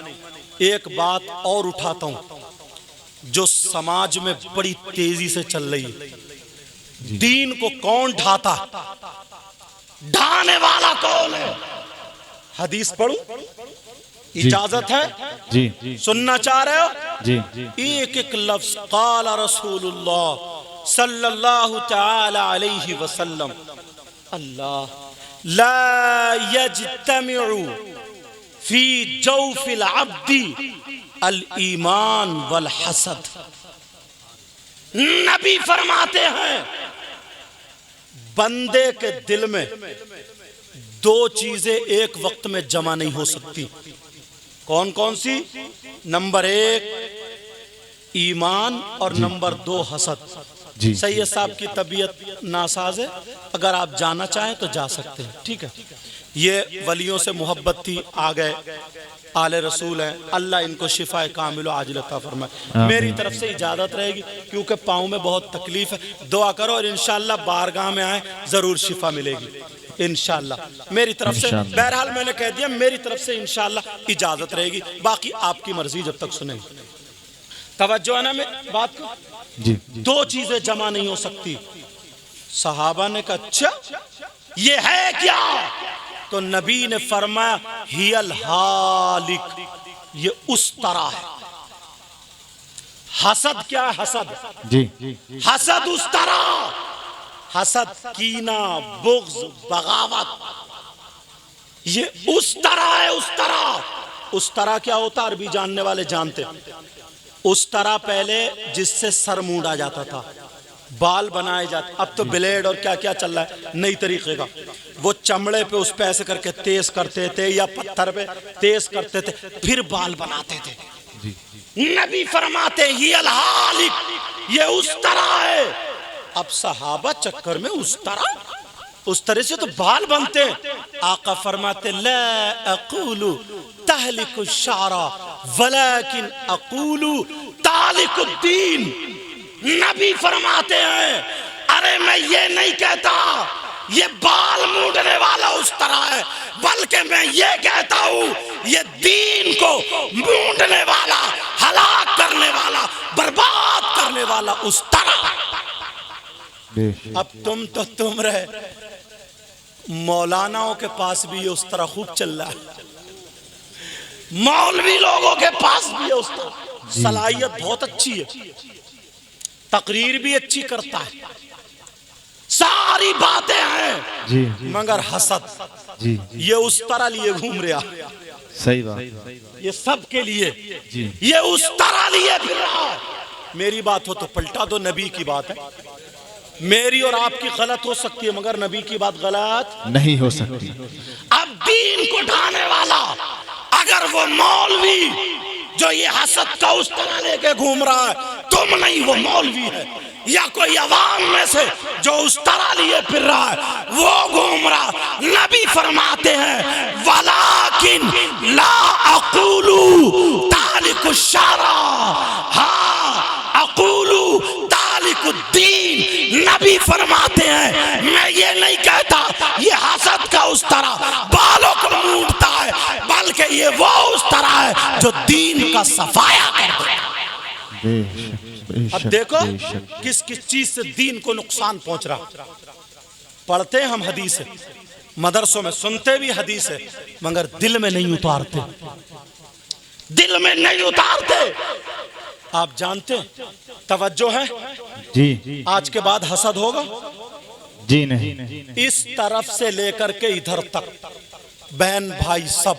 एक बात और उठाता हूं जो समाज में बड़ी तेजी से चल रही है। दीन को कौन ढाता, ढाने वाला कौन है? हदीस पढ़ूं? इजाजत है? जी। सुनना चाह रहे हो? जी। एक एक लफ्ज क़ाल रसूलुल्लाह सल्लल्लाहु तआला अलैहि वसल्लम, अल्लाह ला यज्तमिउ फी जौफिल अब्दी अल ईमान वल हसद। नबी फरमाते हैं, बंदे के दिल में दो चीजें एक वक्त में जमा नहीं हो सकती। कौन कौन सी? नंबर 1 ईमान और नंबर 2 हसद। जी। सैयद साहब की तबीयत नासाज है, अगर आप जाना चाहें तो जा सकते हैं, ठीक है। ये वलियों से मोहब्बत थी, आ गए, आले रसूल हैं, अल्लाह इनको शिफा कामिल आजिल अता फरमाए। मेरी तरफ से इजाज़त रहेगी क्योंकि पाँव में बहुत तकलीफ है। दुआ करो और इंशाअल्लाह बारगाह में आए, ज़रूर शिफा मिलेगी इंशाअल्लाह। मेरी तरफ से, बहरहाल मैंने कह दिया, मेरी तरफ से इंशाअल्लाह इजाज़त रहेगी, बाकी आपकी मर्जी जब तक सुने। तवज्जो है ना मेरी बात को? जी। दो चीजें जमा नहीं हो सकती। सहाबा ने कहा, अच्छा ये है क्या? तो नबी ने फरमाया, हियल हालिक, ये उस तरह है। हसद क्या है? हसद, जी। हसद उस तरह, हसद कीना, बुग़्ज़, बगावत, ये उस तरह है। उस तरह, उस तरह क्या होता? अरबी जानने वाले जानते। उस तरह पहले जिससे सर मूंढा जाता था, बाल बनाए जाते, अब तो ब्लेड और क्या क्या चल रहा है नई तरीके का। वो चमड़े पे उस पे ऐसे करके तेज करते थे या पत्थर पे तेज करते थे, फिर बाल बनाते थे। नबी फरमाते हियल हालिक, ये उस तरह है। अब सहाबा चक्कर में उस तरह से तो बाल बनते। आका फरमाते, ला अक़ूलु तहलिकु शारा वलाकिन अक़ूलु तालिकुद्दीन। नबी फरमाते हैं, अरे मैं ये नहीं कहता ये बाल मूंढने वाला उस तरह है, बल्कि मैं ये कहता हूँ ये दीन को मूंढने वाला, हलाक करने वाला, बर्बाद करने वाला उस तरह। अब तुम रहे, मौलानाओं के पास भी ये उस तरह खूब चल रहा है, मौलवी लोगों के पास भी है उस तरह। सलाहियत बहुत अच्छी है, तकरीर भी अच्छी करता है, सारी बातें हैं जी। मगर हसद, जी। ये उस तरह लिए घूम रहा। सही बात। ये सब के लिए जी। ये उस तरह लिए फिर रहा। मेरी बात हो तो पलटा दो, नबी की बात है। मेरी और आपकी गलत हो सकती है मगर नबी की बात गलत नहीं हो सकती। अब दीन को ढाने वाला अगर वो मौलवी जो ये हसद का उस तरह लेके घूम रहा है, तुम नहीं वो मौलवी है। या कोई अवाम में से जो उस तरह लिए फिर रहा है वो गुमराह। नबी फरमाते हैं वलाकिन ला अक़ूलु तालिकु शरा, हाँ अक़ूलु तालिकुद्दीन। नबी फरमाते हैं मैं ये नहीं कहता ये हसद का उस तरह बालों को मूंढता है, बल्कि ये वो उस तरह है जो दीन का सफाया कर दे। अब देखो किस किस चीज से दीन को नुकसान पहुंच रहा। पढ़ते हैं हम हदीस है, मदरसों में सुनते भी हदीस है, मगर दिल में नहीं उतारते, दिल में नहीं उतारते। आप जानते हैं तवज्जो है जी, आज के बाद हसद होगा जी नहीं, इस तरफ से लेकर के इधर तक, बहन भाई सब।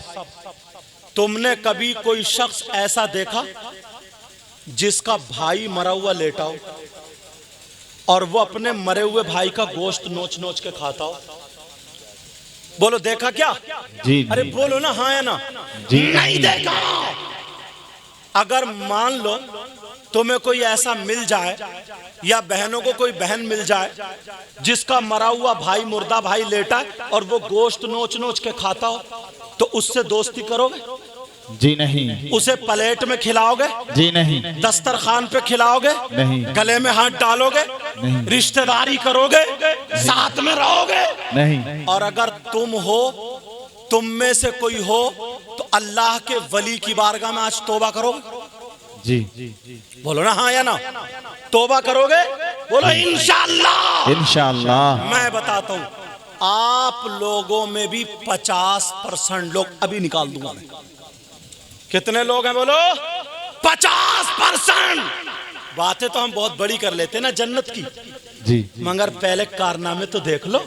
तुमने कभी कोई शख्स ऐसा देखा जिसका भाई मरा हुआ लेटा हो और वो अपने मरे हुए भाई का गोश्त नोच नोच के खाता हो? बोलो देखा क्या? जी अरे बोलो ना हाँ या ना। जी नहीं देखा। अगर मान लो तुम्हें कोई ऐसा मिल जाए या बहनों को कोई बहन मिल जाए जिसका मरा हुआ भाई, मुर्दा भाई लेटा है और वो गोश्त नोच नोच के खाता हो, तो उससे दोस्ती करोगे? जी नहीं, उसे प्लेट में खिलाओगे? जी नहीं, दस्तरखान पे खिलाओगे? नहीं, गले में हाथ डालोगे? नहीं, रिश्तेदारी करोगे? साथ में रहोगे? नहीं। और अगर तुम हो, तुम में से कोई हो, तो अल्लाह के वली की बारगाह में आज तौबा करोगे? जी, बोलो ना हाँ या ना। तौबा करोगे? बोलो इंशाअल्लाह। इंशाअल्लाह। मैं बताता हूँ आप लोगों में भी 50% लोग अभी निकाल दूंगा मैं। कितने लोग हैं बोलो? 50%। बातें तो हम बहुत बड़ी कर लेते हैं ना जन्नत की, जी, मगर पहले कारनामे तो देख लो,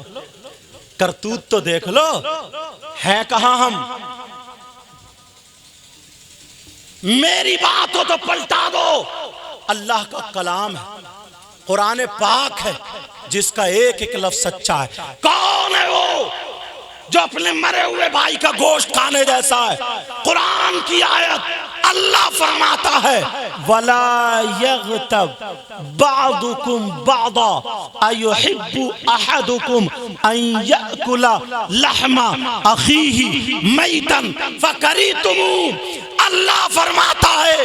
करतूत तो देख लो, है कहां हम? मेरी बात हो तो पलटा दो। अल्लाह का कलाम है, कुरान पाक है, जिसका एक एक लफ्ज सच्चा है। कौन है वो जो अपने मरे हुए भाई का गोश्त खाने जैसा है? कुरान की आयत, अल्लाह फरमाता है वला यग़तब बादुकुम बादा अयुहिब्बु अहदुकुम अन याकुला लहमा अखीही मैतन फकरीतुमू। अल्लाह फरमाता है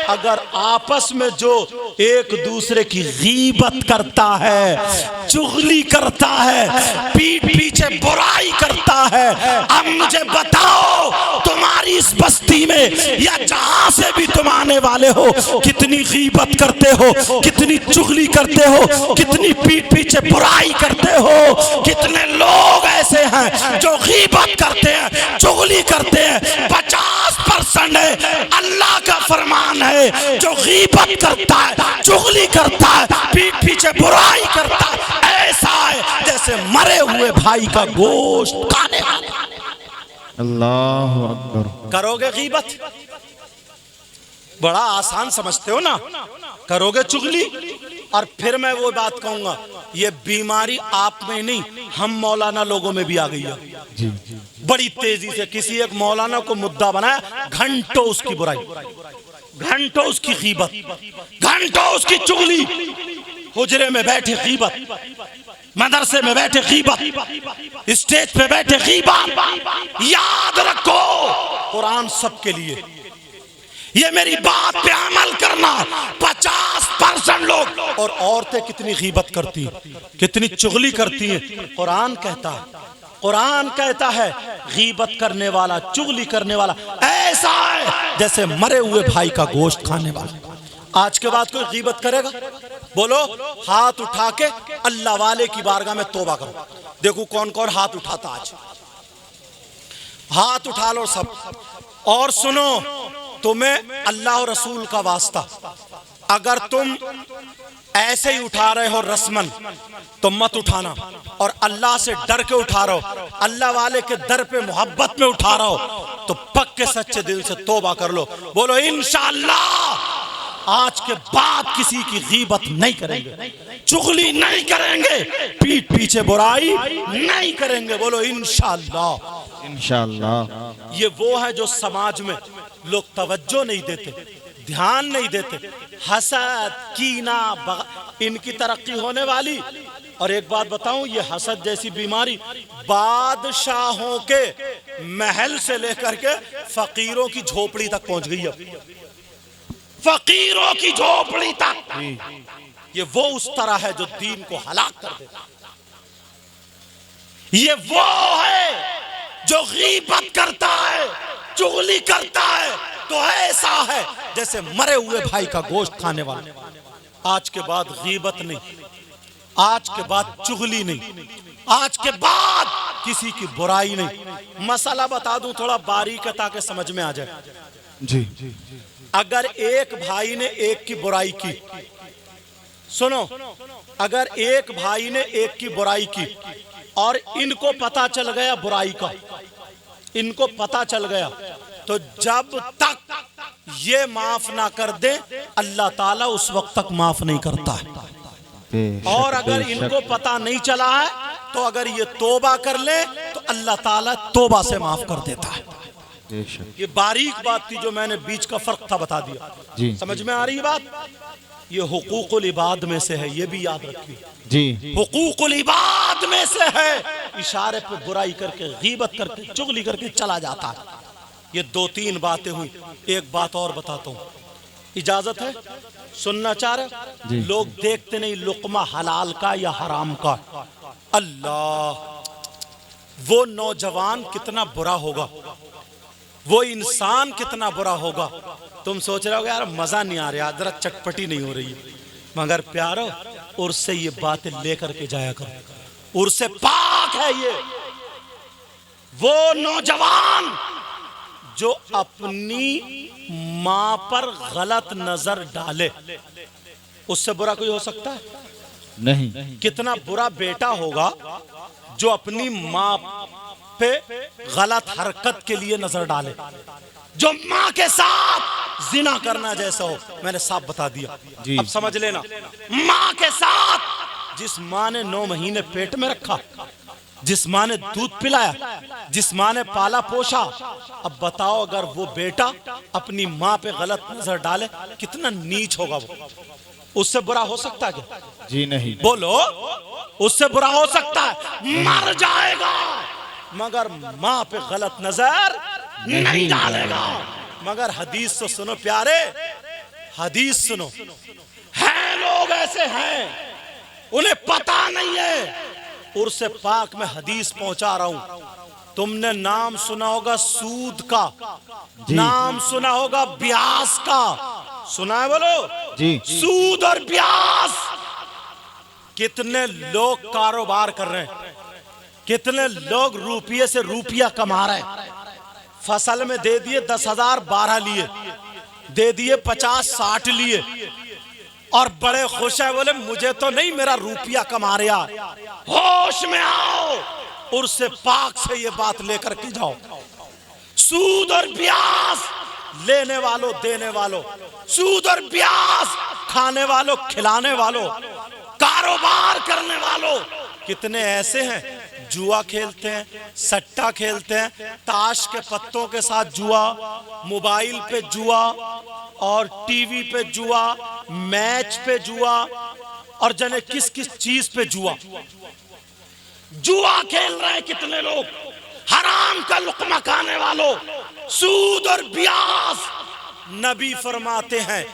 अगर आपस में जो एक दूसरे की गीबत करता है, चुगली करता है, पीठ पीछे बुराई करता है, अब मुझे बताओ तुम्हारी इस बस्ती में या जहां से भी तुम आने वाले हो कितनी गीबत करते हो, कितनी चुगली करते हो, कितनी पीठ पीछे बुराई करते हो? कितने लोग ऐसे हैं जो गीबत करते हैं, चुगली करते हैं? 50% है। अल्लाह का फरमान है जो गीबत करता है, चुगली करता है, पीठ पीछे बुराई करता है, ऐसा है जैसे मरे हुए भाई का गोश्त खाने वाला। अल्लाहु अकबर। करोगे गीबत? बड़ा आसान समझते हो ना? करोगे चुगली? और फिर मैं वो बात कहूंगा, ये बीमारी आप में नहीं, हम मौलाना लोगों में भी आ गई है। जी, बड़ी तेजी से किसी एक मौलाना को मुद्दा बनाया, घंटों उसकी बुराई, घंटों उसकी गीबत, घंटों उसकी चुगली, हुजरे में बैठे गीबत, मदरसे में बैठे गीबत, स्टेज पे बैठे गीबत। याद रखो कुरान सबके लिए, ये मेरी बात पे अमल करना। 50% लोग, और औरतें कितनी गीबत करती हैं, कितनी चुगली करती हैं। कुरान कहता है, कुरान कहता है गीबत करने वाला, चुगली करने वाला ऐसा है जैसे मरे हुए भाई का गोश्त खाने वाला। आज के बाद कोई गीबत करेगा? बोलो हाथ उठा के अल्लाह वाले की बारगाह में तौबा करो। देखो कौन कौन हाथ उठाता आज। हाथ उठा लो सब। और सुनो, तुम्हें अल्लाह और रसूल का वास्ता, अगर तुम ऐसे ही उठा रहे हो रस्मन तो मत उठाना, और अल्लाह से डर के उठा रहे हो, अल्लाह वाले के दर पे मोहब्बत में उठा रहे हो, तो पक्के सच्चे दिल से तौबा कर लो। बोलो इंशाअल्लाह आज के बाद किसी की गीबत नहीं करेंगे, चुगली नहीं करेंगे, पीठ पीछे बुराई नहीं करेंगे। बोलो इंशाअल्लाह। इंशाअल्लाह। ये वो है जो समाज में लोग तवज्जो नहीं देते, ध्यान नहीं देते। हसद, कीना, इनकी तरक्की होने वाली। और एक बात बताऊं, ये हसद जैसी बीमारी बादशाहों के महल से लेकर के फकीरों की झोपड़ी तक पहुंच गई है। फकीरों की झोपड़ी तक ये वो उस तरह है जो दीन को हलाक कर देता। ये वो है जो गीबत करता है, चुगली करता है, तो ऐसा है जैसे मरे हुए भाई का गोश्त खाने वाला। आज के बाद गीबत नहीं, आज के बाद चुगली नहीं, आज के बाद किसी की बुराई नहीं। मसला बता दूं थोड़ा बारीक है ताकि समझ में आ जाए। जी अगर एक भाई ने एक की बुराई की, सुनो, अगर एक भाई ने एक की बुराई की और इनको पता चल गया बुराई का, इनको पता चल गया, तो जब तक ये माफ ना कर दे अल्लाह ताला उस वक्त तक माफ नहीं करता है। और अगर इनको पता नहीं चला है तो अगर ये तौबा कर ले तो अल्लाह ताला तौबा से माफ कर देता है। ये बारीक बात थी जो मैंने बीच का फर्क था बता दिया। जी समझ में आ रही बात? ये हुकूकुल इबाद में से है, ये भी याद रखिए। जी हुकूकुल इबाद में से है। इशारे पे बुराई करके, गीबत करके, चुगली करके चला जाता है। ये दो तीन बातें हुई। एक बात और बताता हूँ, इजाजत है? सुनना चाह रहे? लोग देखते नहीं लुकमा हलाल का या हराम का। अल्लाह, वो नौजवान कितना बुरा होगा, वो इंसान कितना बुरा होगा। तुम सोच रहे हो यार मजा नहीं आ रहा, जरा चटपटी नहीं हो रही, मगर प्यारो उर्स से ये बातें लेकर के जाया करो। उर्स से पाक है ये। वो नौजवान जो अपनी मां पर गलत नजर डाले, उससे बुरा कोई हो सकता है? नहीं। कितना बुरा बेटा होगा जो अपनी मां पे गलत हरकत के लिए नजर डाले, जो मां के साथ जिना करना जैसा हो। मैंने साफ बता दिया, अब समझ लेना। मां के साथ, जिस मां ने 9 महीने पेट में रखा, जिस मां ने दूध पिलाया, जिस मां ने पाला पोषा, अब बताओ अगर वो बेटा अपनी मां पे गलत नजर डाले कितना नीच होगा वो। उससे बुरा हो सकता है क्या? जी नहीं। बोलो, उससे बुरा हो सकता है? मर जाएगा मगर मां पे गलत नजर नहीं डालेगा। मगर हदीस तो सुनो प्यारे, हदीस सुनो। है लोग ऐसे हैं, उन्हें पता नहीं है। उर्से पाक में हदीस पहुंचा रहा हूं। तुमने नाम सुना होगा सूद का, नाम सुना होगा ब्याज का। सुना है? बोलो जी। सूद और ब्याज। कितने लोग कारोबार कर रहे हैं, कितने लोग रुपये से रुपया कमा रहे हैं। फसल में दे दिए 10,000, 12 लिए, दे दिए 50-60 लिए, और बड़े खुश है, बोले मुझे तो नहीं, मेरा रुपया कमा रहा। होश में आओ, उर्से पाक से ये बात लेकर के जाओ। सूद और ब्याज लेने वालों, देने वालों, सूद और ब्याज खाने वालों, खिलाने वालों, कारोबार करने वालों, कितने ऐसे हैं जुआ खेलते हैं, सट्टा खेलते हैं, ताश के पत्तों के साथ जुआ, मोबाइल पे जुआ और टीवी पे जुआ, मैच पे जुआ, और जाने किस किस चीज पे जुआ। जुआ खेल रहे हैं कितने लोग, हराम का लुक्मा खाने वालों, सूद और ब्याज। नबी फरमाते हैं,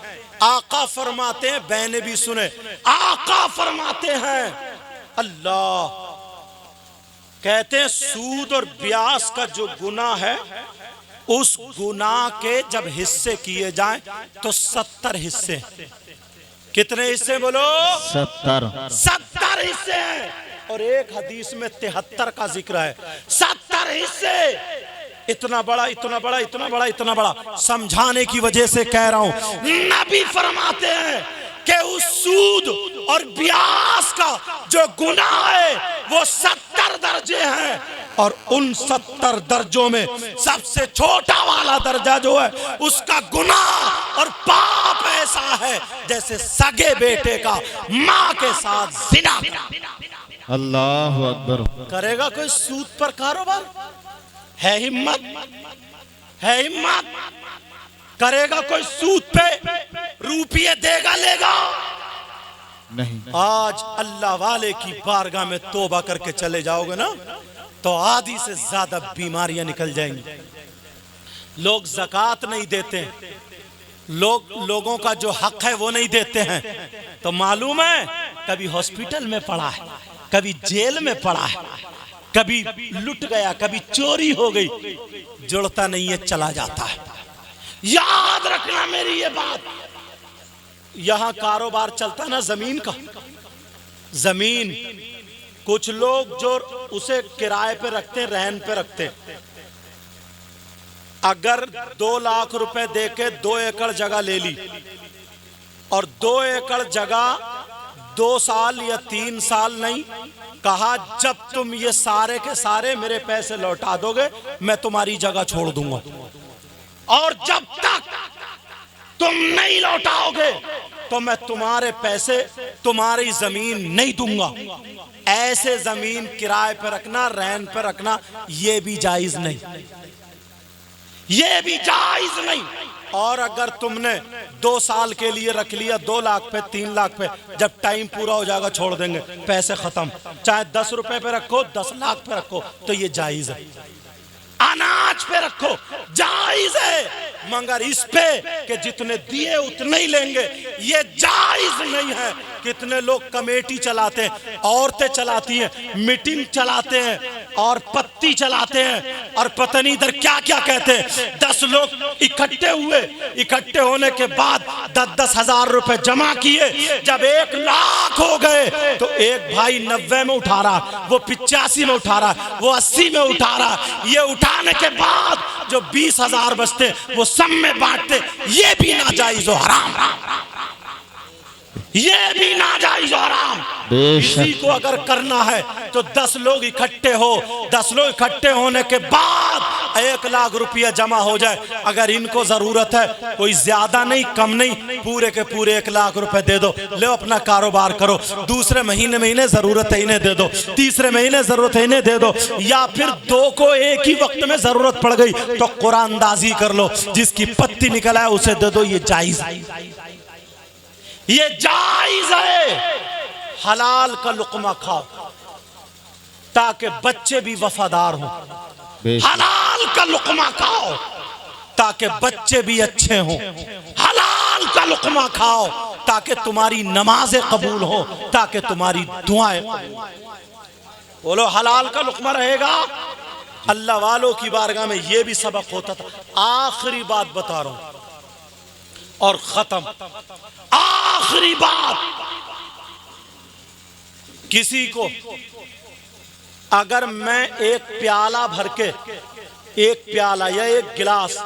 आका फरमाते हैं, बहने भी सुने, आका फरमाते हैं, अल्लाह कहते हैं सूद और ब्याज का जो गुनाह है, उस गुनाह के जब हिस्से किए जाएं तो 70 हिस्से। कितने हिस्से बोलो? 70 हिस्से हैं। और एक हदीस में 73 का जिक्र है। 70 हिस्से। इतना बड़ा, इतना बड़ा, इतना बड़ा, इतना बड़ा। समझाने की वजह से कह रहा हूं, नबी फरमाते हैं कि उस सूद और ब्याज का जो गुनाह है वो 70 दर्जे हैं, और उन 70 दर्जों में सबसे छोटा वाला दर्जा जो है उसका गुनाह और पाप ऐसा है जैसे सगे बेटे का मां के साथ जिना। अल्लाह अकबर। करेगा कोई सूद पर कारोबार? है हिम्मत? है हिम्मत? करेगा कोई सूद पे रुपये देगा, लेगा? नहीं आज अल्लाह वाले की बारगाह में तौबा करके चले जाओगे ना तो आधी से ज्यादा बीमारियां निकल जाएंगी। लोग ज़कात नहीं देते, लोगों का जो हक है वो नहीं देते हैं, तो मालूम है कभी हॉस्पिटल में पड़ा है, कभी जेल में पड़ा है, कभी लुट गया, कभी चोरी हो गई, जुड़ता नहीं है, चला जाता है। याद रखना मेरी ये बात। यहां कारोबार चलता ना जमीन का, जमीन कुछ लोग जो उसे किराए पे रखते, रहन पे रखते, अगर 2 लाख रुपए देके 2 एकड़ जगह ले ली और 2 एकड़ जगह 2 साल या 3 साल नहीं, कहा जब तुम ये सारे के सारे मेरे पैसे लौटा दोगे मैं तुम्हारी जगह छोड़ दूंगा, और जब तक तुम नहीं लौटाओगे तो मैं तुम्हारे पैसे, तुम्हारी जमीन नहीं दूंगा। ऐसे जमीन किराए पे रखना, रहन पे रखना, ये भी जायज नहीं, ये भी जायज नहीं। और अगर तुमने 2 साल के लिए रख लिया 2 लाख पे, 3 लाख पे, जब टाइम पूरा हो जाएगा छोड़ देंगे, पैसे खत्म। चाहे 10 रुपए पे रखो, 10 लाख पे रखो, तो ये जायज है। अनाज पे रखो, जायज है, मगर इस पे कि जितने दिए उतने ही लेंगे, ये जायज नहीं है। कितने लोग कमेटी चलाते हैं, औरतें चलाती हैं, मीटिंग चलाते हैं और पत्ती चलाते हैं और पता नहीं इधर क्या क्या कहते हैं। 10 लोग इकट्ठे हुए, इकट्ठे होने के बाद 10-10 हजार रुपए जमा किए, जब 1 लाख हो गए तो एक भाई 90 में उठा रहा, वो 85 में उठा रहा, वो 80 में उठा रहा। ये उठाने के बाद जो 20 हजार बचते वो सब में बांटते, ये भी नाजायज और हराम, ये भी नाजायज और हराम। इसी को अगर करना है तो 10 लोग इकट्ठे हो, 10 लोग इकट्ठे होने के बाद 1 लाख रुपया जमा हो जाए। अगर इनको जरूरत है, कोई ज्यादा नहीं कम नहीं, पूरे के पूरे 1 लाख रुपए दे दो, ले अपना कारोबार करो। दूसरे महीने जरूरत है इन्हें दे दो, तीसरे महीने जरूरत है इन्हें दे दो, या फिर 2 को एक ही वक्त में जरूरत पड़ गई तो कुरानदाजी कर लो, जिसकी पत्ती निकल आए उसे दे दो। ये जायज, ये जायज है। हलाल का लुकमा खाओ ताकि बच्चे भी वफादार हों, हलाल का लुकमा खाओ ताकि बच्चे भी अच्छे हों, हलाल का लुकमा खाओ ताकि तुम्हारी नमाजें कबूल हो, ताकि तुम्हारी दुआएं। बोलो हलाल का लुकमा रहेगा। अल्लाह वालों की बारगाह में ये भी सबक होता था। आखिरी बात बता रहा हूं और खत्म, आखिरी बात, किसी को अगर मैं एक प्याला भर के, एक प्याला या एक गिलास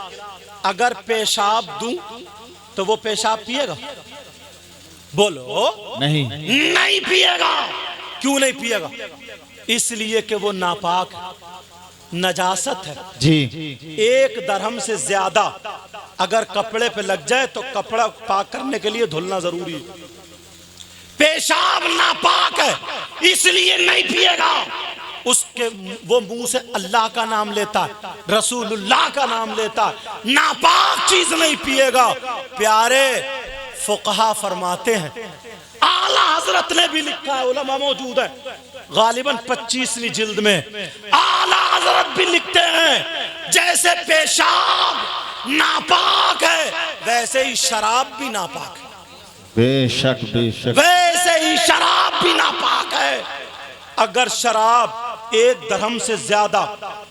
अगर पेशाब दूं तो वो पेशाब पिएगा? बोलो नहीं, नहीं पिएगा। क्यों नहीं पिएगा? इसलिए कि वो नापाक, नजासत है जी। 1 दरहम से ज्यादा अगर कपड़े पे लग जाए तो कपड़ा पाक करने के लिए धुलना जरूरी है। पेशाब नापाक है, इसलिए नहीं पिएगा। उसके वो मुंह से अल्लाह का नाम लेता है, रसूलुल्लाह का नाम लेता है, नापाक चीज नहीं पिएगा। प्यारे फुकहा फरमाते हैं, आला हजरत ने भी लिखा है, उलमा मौजूद है, गालिबन 25वीं जिल्द में आला हजरत भी लिखते हैं, जैसे पेशाब नापाक है वैसे ही शराब भी नापाक है, बेशक बेशक, वैसे ही शराब भी नापाक है। अगर शराब 1 दरहम से ज्यादा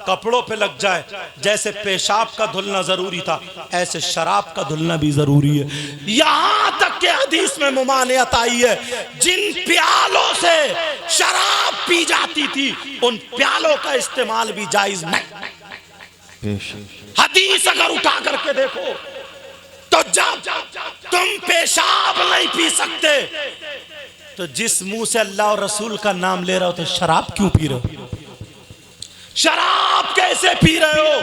कपड़ों पे लग जाए, जैसे पेशाब का धुलना जरूरी था, ऐसे शराब का धुलना भी जरूरी है। यहां तक के हदीस में मुमानियत आई है, जिन प्यालों से शराब पी जाती थी उन प्यालों का इस्तेमाल भी जायज नहीं। हदीस अगर उठा करके देखो तो जब तुम पेशाब नहीं पी सकते तो जिस मुंह से अल्लाह और रसूल का नाम ले रहे हो तो शराब क्यों पी रहे हो? शराब कैसे पी रहे हो?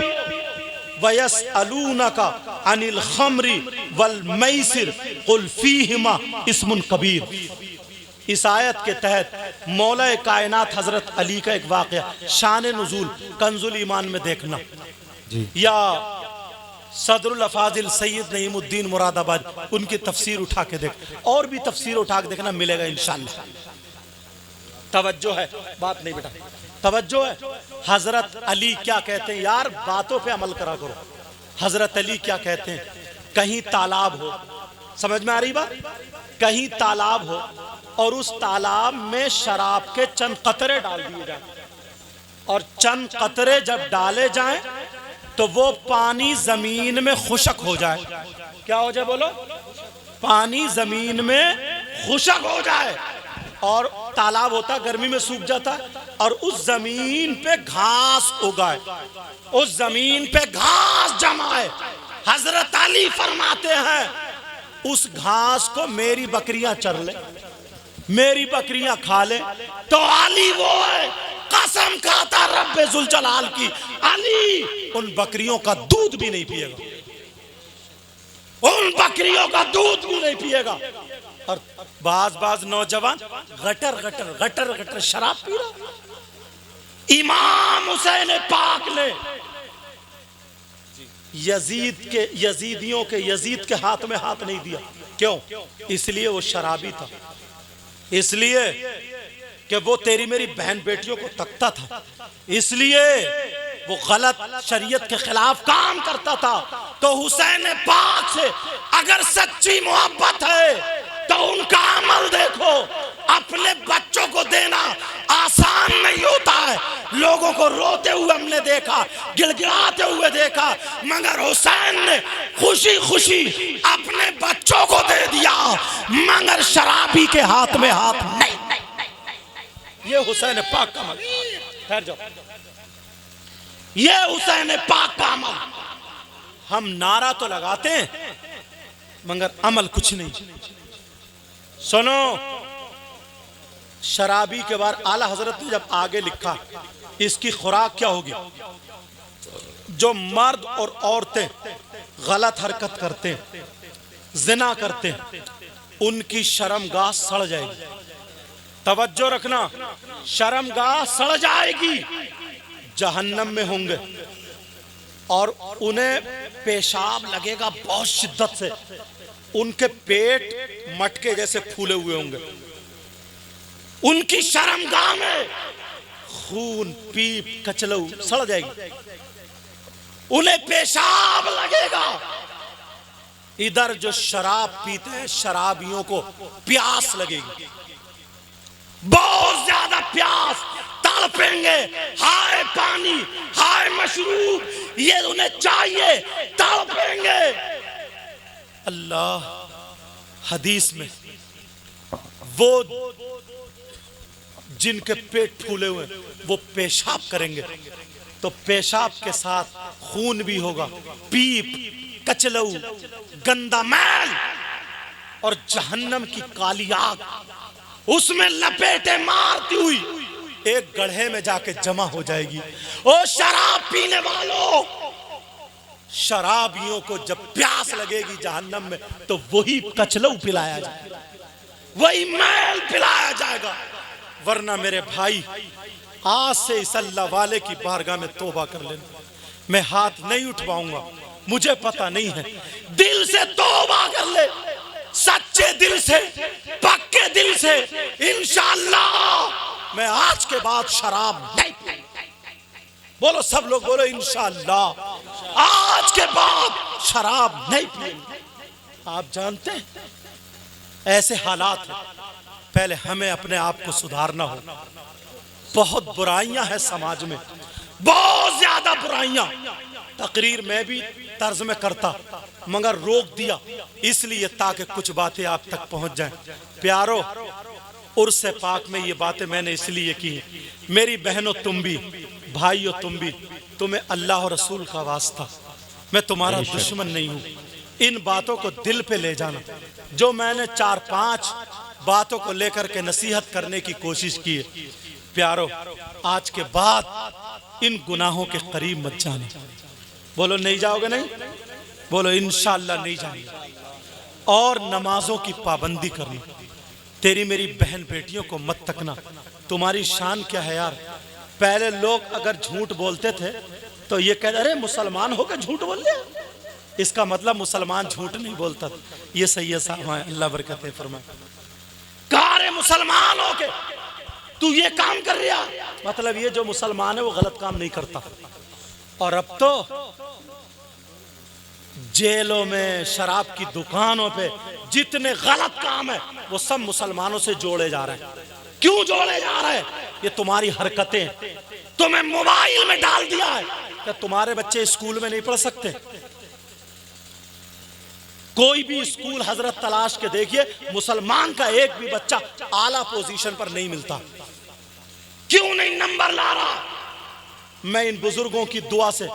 वयसअलूनका अनिल खम्री वल मैसिर कुल फीहिमा इस्मुन कबीर। इस आयत के तहत मौला कायनात हजरत अली का एक वाक़या शान नुज़ूल कंजुल ईमान में देखना, या सदरुल अफाजिल सैयद नईमुद्दीन मुरादाबाद, उनकी तफसीर उठा के देख, और भी तफसीर उठा के देखना, मिलेगा इंशाअल्लाह। तवज्जो है, बात नहीं बेटा, तवज्जो है। हजरत अली क्या कहते हैं यार, बातों पे अमल करा करो। हजरत अली क्या कहते हैं, कहीं तालाब हो, समझ में आ रही बात, कहीं तालाब हो और उस तालाब में शराब के चंद कतरे डाल दिए जाए, और चंद कतरे जब डाले जाएं तो वो पानी जमीन में खुशक हो जाए। क्या हो जाए बोलो, पानी जमीन में खुशक हो जाए, और तालाब होता गर्मी में सूख जाता, और उस जमीन पे घास उगाए, उस जमीन पे घास जमाए। हजरत अली फरमाते हैं उस घास को मेरी बकरियां चर ले, मेरी बकरियां खा ले। तो अली वो है, कसम खाता रब्बे जुल जलाल की, अली उन बकरियों का दूध भी नहीं पिएगा, उन बकरियों का दूध भी नहीं पिएगा। और बाज नौजवान गटर गटर गटर गटर शराब पी रहा। इमाम हुसैन पाक ने यजीदियों के यजीद के हाथ में हाथ नहीं दिया। क्यों? इसलिए वो शराबी था, इसलिए कि वो तेरी मेरी बहन बेटियों को तकता था, इसलिए वो गलत शरीयत के खिलाफ काम करता था। तो हुसैन पाक से अगर सच्ची मोहब्बत है तो उनका अमल देखो। अपने बच्चों को देना आसान नहीं होता है, लोगों को रोते हुए हमने देखा, गिड़गिड़ाते हुए देखा, मगर हुसैन ने खुशी खुशी अपने बच्चों को दे दिया, मगर शराबी के हाथ में हाथ नहीं। ये हुसैन पाक का अमल। ठहर जाओ, ये हुसैन पाक का अमल। हम नारा तो लगाते हैं मगर अमल कुछ नहीं। सुनो, शराबी के बाद आला हजरत ने जब आगे लिखा इसकी खुराक क्या होगी, जो मर्द और औरतें गलत हरकत करते हैं, जिना करते हैं, उनकी शर्मगाह सड़ जाएगी। तवज्जो रखना, शर्मगाह सड़ जाएगी, जहन्नम में होंगे और उन्हें पेशाब लगेगा बहुत शिद्दत से, उनके पेट मटके जैसे फूले हुए होंगे, उनकी शर्मगाह में खून पीप कचलऊ सड़ जाएगी, उन्हें पेशाब लगेगा। इधर जो शराब पीते हैं शराबियों को प्यास लगेगी, बहुत ज्यादा प्यास, तड़पेंगे, हाय पानी, हाय मशरूब, ये उन्हें चाहिए, तड़पेंगे। अल्लाह हदीस में वो जिनके पेट फूले हुए वो पेशाब करेंगे तो पेशाब के साथ खून भी होगा, पीप, कचलऊ, गंदा मैल और जहन्नम की काली आग उसमें लपेटे मारती हुई एक गड्ढे में जाके जमा हो जाएगी। ओ शराब पीने वालों, शराबियों को जब प्यास लगेगी जहन्नम में तो वही कचलऊ पिलाया जाएगा, वही मैल पिलाया जाएगा। वरना मेरे भाई, आज से इस अल्लाह वाले की बारगाह में तौबा कर लेना। मैं हाथ नहीं उठवाऊंगा, मुझे पता नहीं है, दिल से तौबा कर ले, सच्चे दिल से, पक्के दिल से। इंशाअल्लाह मैं आज के बाद शराब नहीं पीऊंगा। बोलो सब लोग, बोलो इंशाअल्लाह आज के बाद शराब नहीं पीऊंगा। आप जानते हैं ऐसे हालात हैं, पहले हमें अपने आप को सुधारना हो। बहुत बुराइयां हैं समाज में, बहुत ज्यादा बुराइयां। तकरीर में भी तर्ज में करता मगर रोक दिया इसलिए ताकि कुछ बातें आप तक पहुंच जाएं। प्यारो, उर्स पाक में ये बातें मैंने इसलिए की, मेरी बहनों तुम भी, भाइयों तुम भी, तुम्हें अल्लाह और रसूल का वास्ता, मैं तुम्हारा दुश्मन नहीं हूं। इन बातों को दिल पे ले जाना। जो मैंने 4-5 बातों को लेकर के नसीहत करने की कोशिश की है, प्यारो आज के बाद इन गुनाहों के करीब मत जाना। बोलो नहीं जाओगे? नहीं बोलो इंशाअल्लाह नहीं जाएंगे। और नमाजों की पाबंदी करना। तेरी मेरी बहन बेटियों को मत तकना। तुम्हारी शान क्या है यार। पहले लोग अगर झूठ बोलते थे तो ये कहते अरे मुसलमान होकर झूठ बोल लिया, इसका मतलब मुसलमान झूठ नहीं बोलता। ये सैयद साहब हैं, अल्लाह बरकत फरमाए। कार मुसलमान हो के तू ये काम कर रहा, मतलब ये जो मुसलमान है वो गलत काम नहीं करता। और अब तो जेलों में, शराब की दुकानों पे जितने गलत काम है वो सब मुसलमानों से जोड़े जा रहे हैं। क्यों जोड़े जा रहे हैं? ये तुम्हारी हरकतें तुम्हें मोबाइल में डाल दिया है। क्या तुम्हारे बच्चे स्कूल में नहीं पढ़ सकते? कोई भी स्कूल हजरत तलाश के देखिए, मुसलमान का एक भी बच्चा आला पोजीशन पर नहीं मिलता। क्यों नहीं नंबर ला रहा? मैं इन बुजुर्गों की दुआ से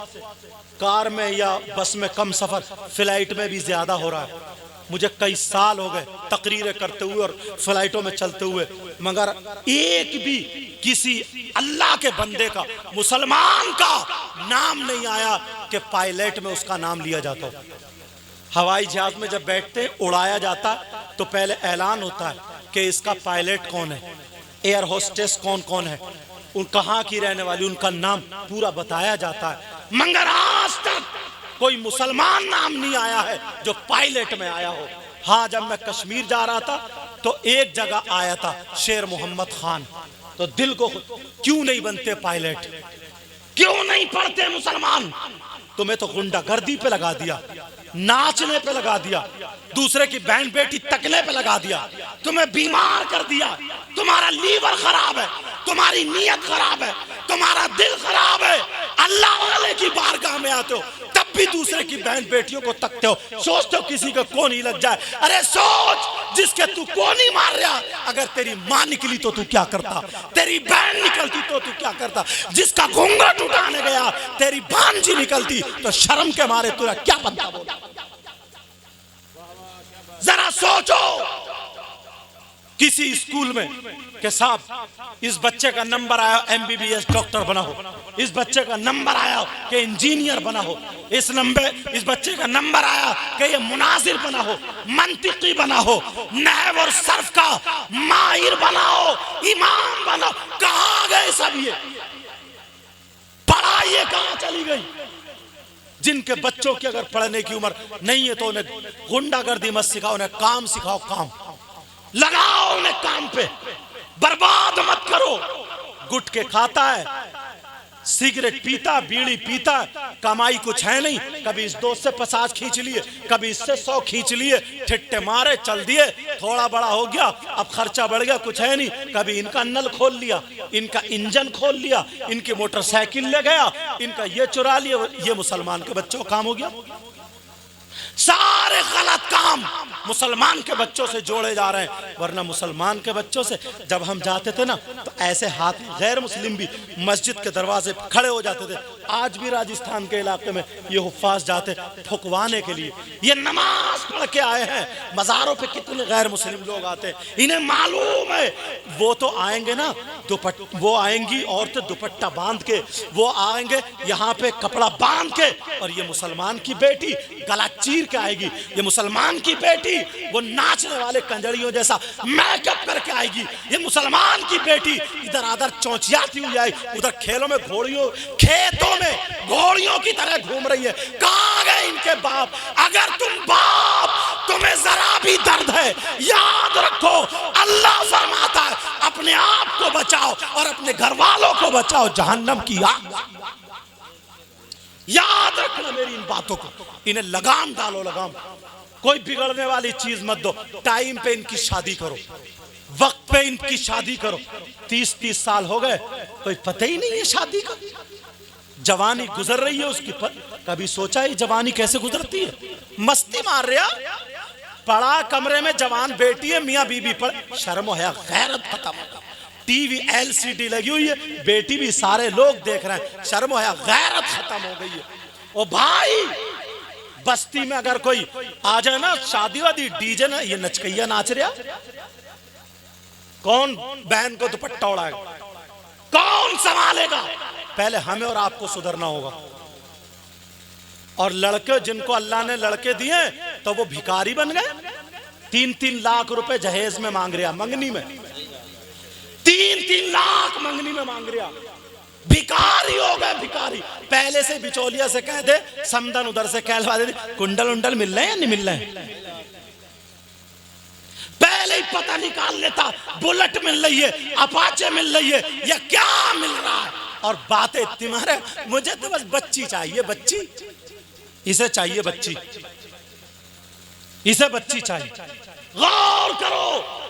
कार में या बस में कम सफर, फ्लाइट में भी ज्यादा हो रहा है। मुझे कई साल हो गए तकरीरें करते हुए और फ्लाइटों में चलते हुए, मगर एक भी किसी अल्लाह के बंदे का, मुसलमान का नाम नहीं आया कि पायलट में उसका नाम लिया जाता हो। हवाई जहाज में जब बैठते उड़ाया जाता तो पहले ऐलान होता है कि इसका पायलट कौन है, एयर होस्टेस कौन कौन है, उन कहाँ की रहने वाली, उनका नाम पूरा बताया जाता है। मगर आज तक कोई मुसलमान नाम नहीं आया है जो पायलट में आया हो। हाँ, जब मैं कश्मीर जा रहा था तो एक जगह आया था शेर मोहम्मद खान, तो दिल को क्यों नहीं बनते पायलट, क्यों नहीं पढ़ते मुसलमान? तुम्हें तो गुंडागर्दी पे लगा दिया, नाचने पे लगा दिया, दूसरे की बहन बेटी तकने पे लगा दिया, तुम्हें बीमार कर दिया। तुम्हारा लीवर खराब है, तुम्हारी नीयत खराब है, तुम्हारा दिल खराब है। अल्लाह वाले की बारगाह में आते हो तब भी दूसरे की बहन बेटियों को तकते हो, सोचते हो किसी का कौन ही लग जाए। अरे सोच, जिसके तू कौन ही मार रहा, अगर तेरी माँ निकली तो तू क्या करता, तेरी बहन निकलती तो तू क्या करता, जिसका घूंघट उठाने गया तेरी भांजी निकलती तो शर्म के मारे तुझे क्या बनता बोला? जरा सोचो। किसी स्कूल में के साहब इस बच्चे का नंबर आया MBBS डॉक्टर बना हो, इस बच्चे का नंबर आया कि इंजीनियर बना हो, इस बच्चे का नंबर आया कि ये मुनाजिर बना हो, मंतिकी बना हो, नहव और सर्फ का माहिर बना हो, इमाम बना हो। कहाँ गए सब ये? पढ़ाई कहाँ चली गई? जिनके बच्चों की अगर पढ़ने की उम्र नहीं है तो उन्हें गुंडागर्दी मत सिखाओ, उन्हें काम सिखाओ, काम लगाओ उन्हें काम पे, बर्बाद मत करो। गुटखे खाता है, सिगरेट पीता, बीड़ी पीता, कमाई कुछ है नहीं, कभी इस दोस्त से 50 खींच लिए, कभी इससे 100 खींच लिए, ठिट्टे मारे चल दिए, थोड़ा बड़ा हो गया, अब खर्चा बढ़ गया, कुछ है नहीं, कभी इनका नल खोल लिया, इनका इंजन खोल लिया, इनकी मोटरसाइकिल ले गया, इनका ये चुरा लिया। ये मुसलमान के बच्चों का काम हो गया। सारे गलत काम मुसलमान के बच्चों से जोड़े जा रहे हैं। वरना मुसलमान के बच्चों से जब हम जाते थे ना तो ऐसे हाथ, गैर मुस्लिम भी मस्जिद के दरवाजे खड़े हो जाते थे। आज भी राजस्थान के इलाके में ये हुफ्फाज जाते फुकवाने के लिए, ये नमाज पढ़ के आए हैं। मज़ारों पे कितने गैर मुस्लिम लोग आते हैं, इन्हें मालूम है वो तो आएंगे ना, वो आएंगी औरतें दुपट्टा बांध के, वो आएंगे यहाँ पे कपड़ा बांध के, और ये मुसलमान की बेटी गला चीर के आएगी। ये मुसलमान की बेटी वो नाचने वाले कंजड़ियों जैसा मेकअप करके आएगी। ये मुसलमान की बेटी इधर आधर चौंचियाती हुई आई, उधर खेतों में घोड़ियों की तरह घूम रही है। कहाँ गए इनके बाप? अगर तुम्हें जरा भी दर्द है, याद रखो अल्लाह फरमाता है अपने आप को बचाओ और अपने घर वालों को बचाओ जहन्नम की आग। याद रखना मेरी इन बातों को, इन्हें लगाम डालो, लगाम। कोई बिगड़ने वाली चीज मत दो। टाइम पे इनकी शादी करो, वक्त पे इनकी शादी करो। 30-30 साल हो गए, कोई पता ही नहीं है शादी का। जवानी गुजर रही है उसकी, कभी सोचा है जवानी कैसे गुजरती है? मस्ती मार रहा, पड़ा कमरे में जवान बेटी है, मियाँ बीबी पड़े, शर्म है, गैरत खत्म। टीवी LCD लगी हुई है, बेटी भी सारे लोग देख रहे हैं, शर्म है, गैरत खत्म हो गई है। ओ भाई, बस्ती में अगर कोई आ जाए ना, शादी वादी डीजे ना, ये नचकैया नाच रहा, कौन बहन को दुपट्टा उड़ाएगा, कौन संभालेगा? पहले हमें और आपको सुधरना होगा। और लड़के जिनको अल्लाह ने लड़के दिए तो वो भिखारी बन गए। 3-3 लाख रुपए जहेज में मांग रहा, मंगनी में 3-3 लाख मंगनी में मांग रहा। भिखारी हो गए भिखारी। पहले से बिचौलिया से कह दे, समदन उधर से कहलवा दे, कुंडल उंडल मिल रहे हैं या नहीं मिल रहे हैं, पहले ही पता निकाल लेता। बुलेट मिल रही है, अपाचे मिल रही है, या क्या मिल रहा है। और बातें इतनी मारे, मुझे तो बस बच्ची चाहिए, बच्ची, इसे चाहिए बच्ची, इसे बच्ची चाहिए। गौर करो,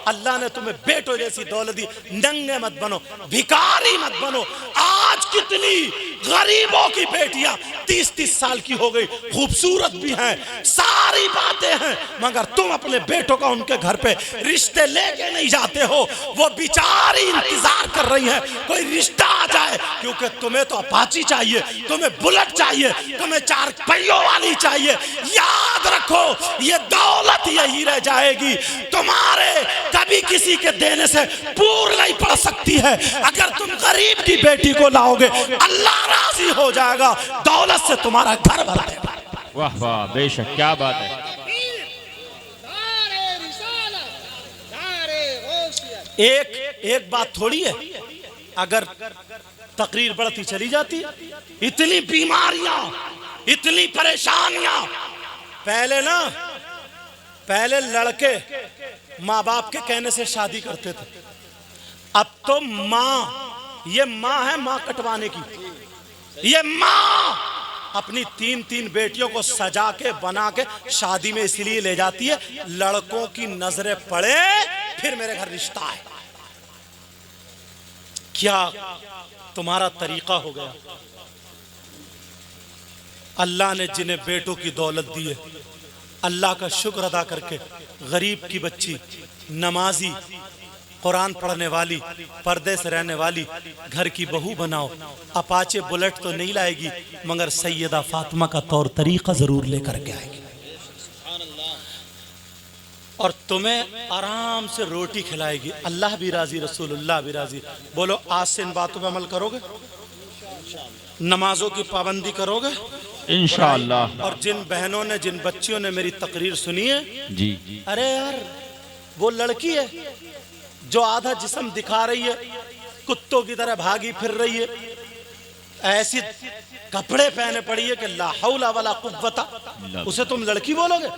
अल्लाह ने तुम्हें बेटो जैसी दौलत दी, नंगे मत बनो, भिखारी मत बनो। आज कितनी गरीबों की बेटियां 30-30 साल की हो गई, खूबसूरत भी हैं, सारी बातें हैं, मगर तुम अपने बेटों का उनके घर पे रिश्ते लेके नहीं जाते हो। वो बेचारी इंतजार कर रही हैं कोई रिश्ता आ जाए, क्योंकि तुम्हें तो अपाची चाहिए, तुम्हें बुलेट चाहिए, तुम्हें 4 पहियों वाली चाहिए। याद रखो, ये दौलत यही रह जाएगी, तुम्हारे कभी किसी के देने से पूर्ण नहीं पड़ सकती है। अगर तुम गरीब की बेटी को लाओगे, अल्लाह राजी हो जाएगा, दौलत से तुम्हारा घर भर देगा। वाह वाह, बेशक, क्या बात है। एक बात थोड़ी है, अगर तकरीर बढ़ती चली जाती, इतनी बीमारियां, इतनी परेशानियां। पहले लड़के माँ बाप के कहने से शादी करते थे, अब तो ये माँ है, माँ कटवाने की। ये माँ अपनी 3-3 बेटियों को सजा के बना के शादी में इसलिए ले जाती है, लड़कों की नजरें पड़े, फिर मेरे घर रिश्ता है। क्या तुम्हारा तरीका हो गया। अल्लाह ने जिन्हें बेटों की दौलत दी है, अल्लाह का शुक्र अदा करके गरीब की बच्ची, नमाजी, कुरान पढ़ने वाली, पर्दे से रहने वाली घर की बहू बनाओ। अपाचे बुलेट तो नहीं लाएगी, मगर सैयदा फातिमा का तौर तरीका जरूर लेकर के आएगी, और तुम्हें आराम से रोटी खिलाएगी। अल्लाह भी राजी, रसूलुल्लाह भी राजी। बोलो, आज से इन बातों पर अमल करोगे, नमाजों की पाबंदी करोगे इंशाअल्लाह। और जिन बहनों ने, जिन बच्चियों ने मेरी तकरीर सुनी है, जी, अरे यार, वो लड़की है जो आधा जिस्म दिखा रही है, कुत्तों की तरह भागी फिर रही है, ऐसी कपड़े पहने पड़ी है कि ला हौला वला कुव्वता, उसे तुम लड़की बोलोगे।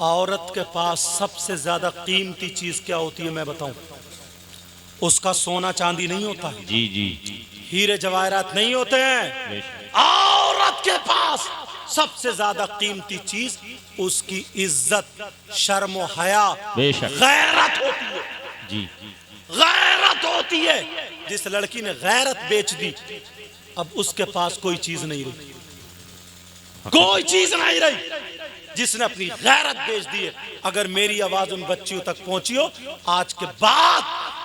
औरत के पास सबसे ज्यादा कीमती चीज क्या होती है मैं बताऊं? उसका सोना चांदी नहीं होता, जी जी, हीरे जवाहरात नहीं होते हैं। औरत के पास सबसे ज्यादा कीमती चीज उसकी इज्जत, शर्म व हया, बेशक, गैरत होती है। जी, गैरत होती है। जिस लड़की ने गैरत बेच दी, अब उसके पास कोई चीज नहीं रही, कोई चीज नहीं रही, जिसने अपनी गैरत बेच दी है। अगर मेरी आवाज उन बच्चियों तक पहुंची हो, आज के बाद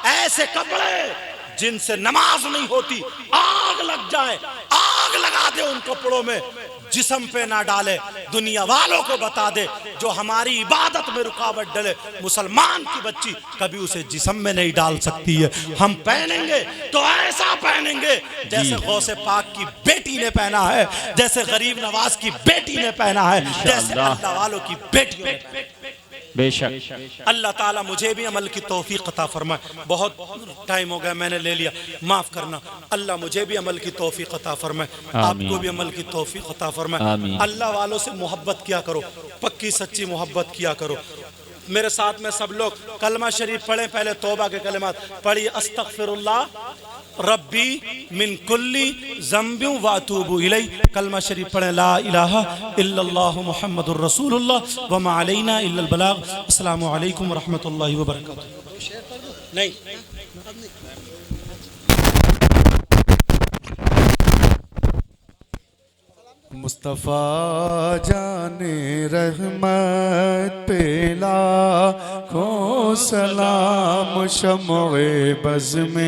ऐसे कपड़े जिनसे नमाज नहीं होती, आग लग जाए, आग लगा दे उन कपड़ों में, जिस्म पे ना डाले, दुनिया वालों को बता दे, जो हमारी इबादत में रुकावट डाले। मुसलमान की बच्ची कभी उसे जिस्म में नहीं डाल सकती है। हम पहनेंगे तो ऐसा पहनेंगे जैसे गौसे पाक की बेटी ने पहना है, जैसे गरीब नवाज की बेटी ने पहना है, जैसे अल्लाह वालों की बेटी ने। बेशक। अल्लाह ताला मुझे भी अमल की तौफीक अता फरमाए। बहुत टाइम हो गया, मैंने ले लिया, माफ करना। अल्लाह मुझे भी अमल की तौफीक अता फरमाए, आपको भी अमल की तौफीक अता फरमाए। अल्लाह वालों से मोहब्बत किया करो, पक्की सच्ची मोहब्बत किया करो। मेरे साथ में सब लोग कलमा शरीफ पढ़े, पहले तौबा के कलिमात पढ़िए। अस्तगफिरुल्लाह रब्बी मिन कुल्ली ज़म्बिन व अतूबु इलैह। कलमा शरीफ पढ़े, ला इलाहा इल्लल्लाहु मुहम्मदुर रसूलुल्लाह व मा अलैना इल्लल बलाग। अस्सलामु अलैकुम व रहमतुल्लाहि व बरकातुहू। नहीं, मुस्तफ़ा जाने रहमत पे लाखों सलाम, शम्ओ बज़्म में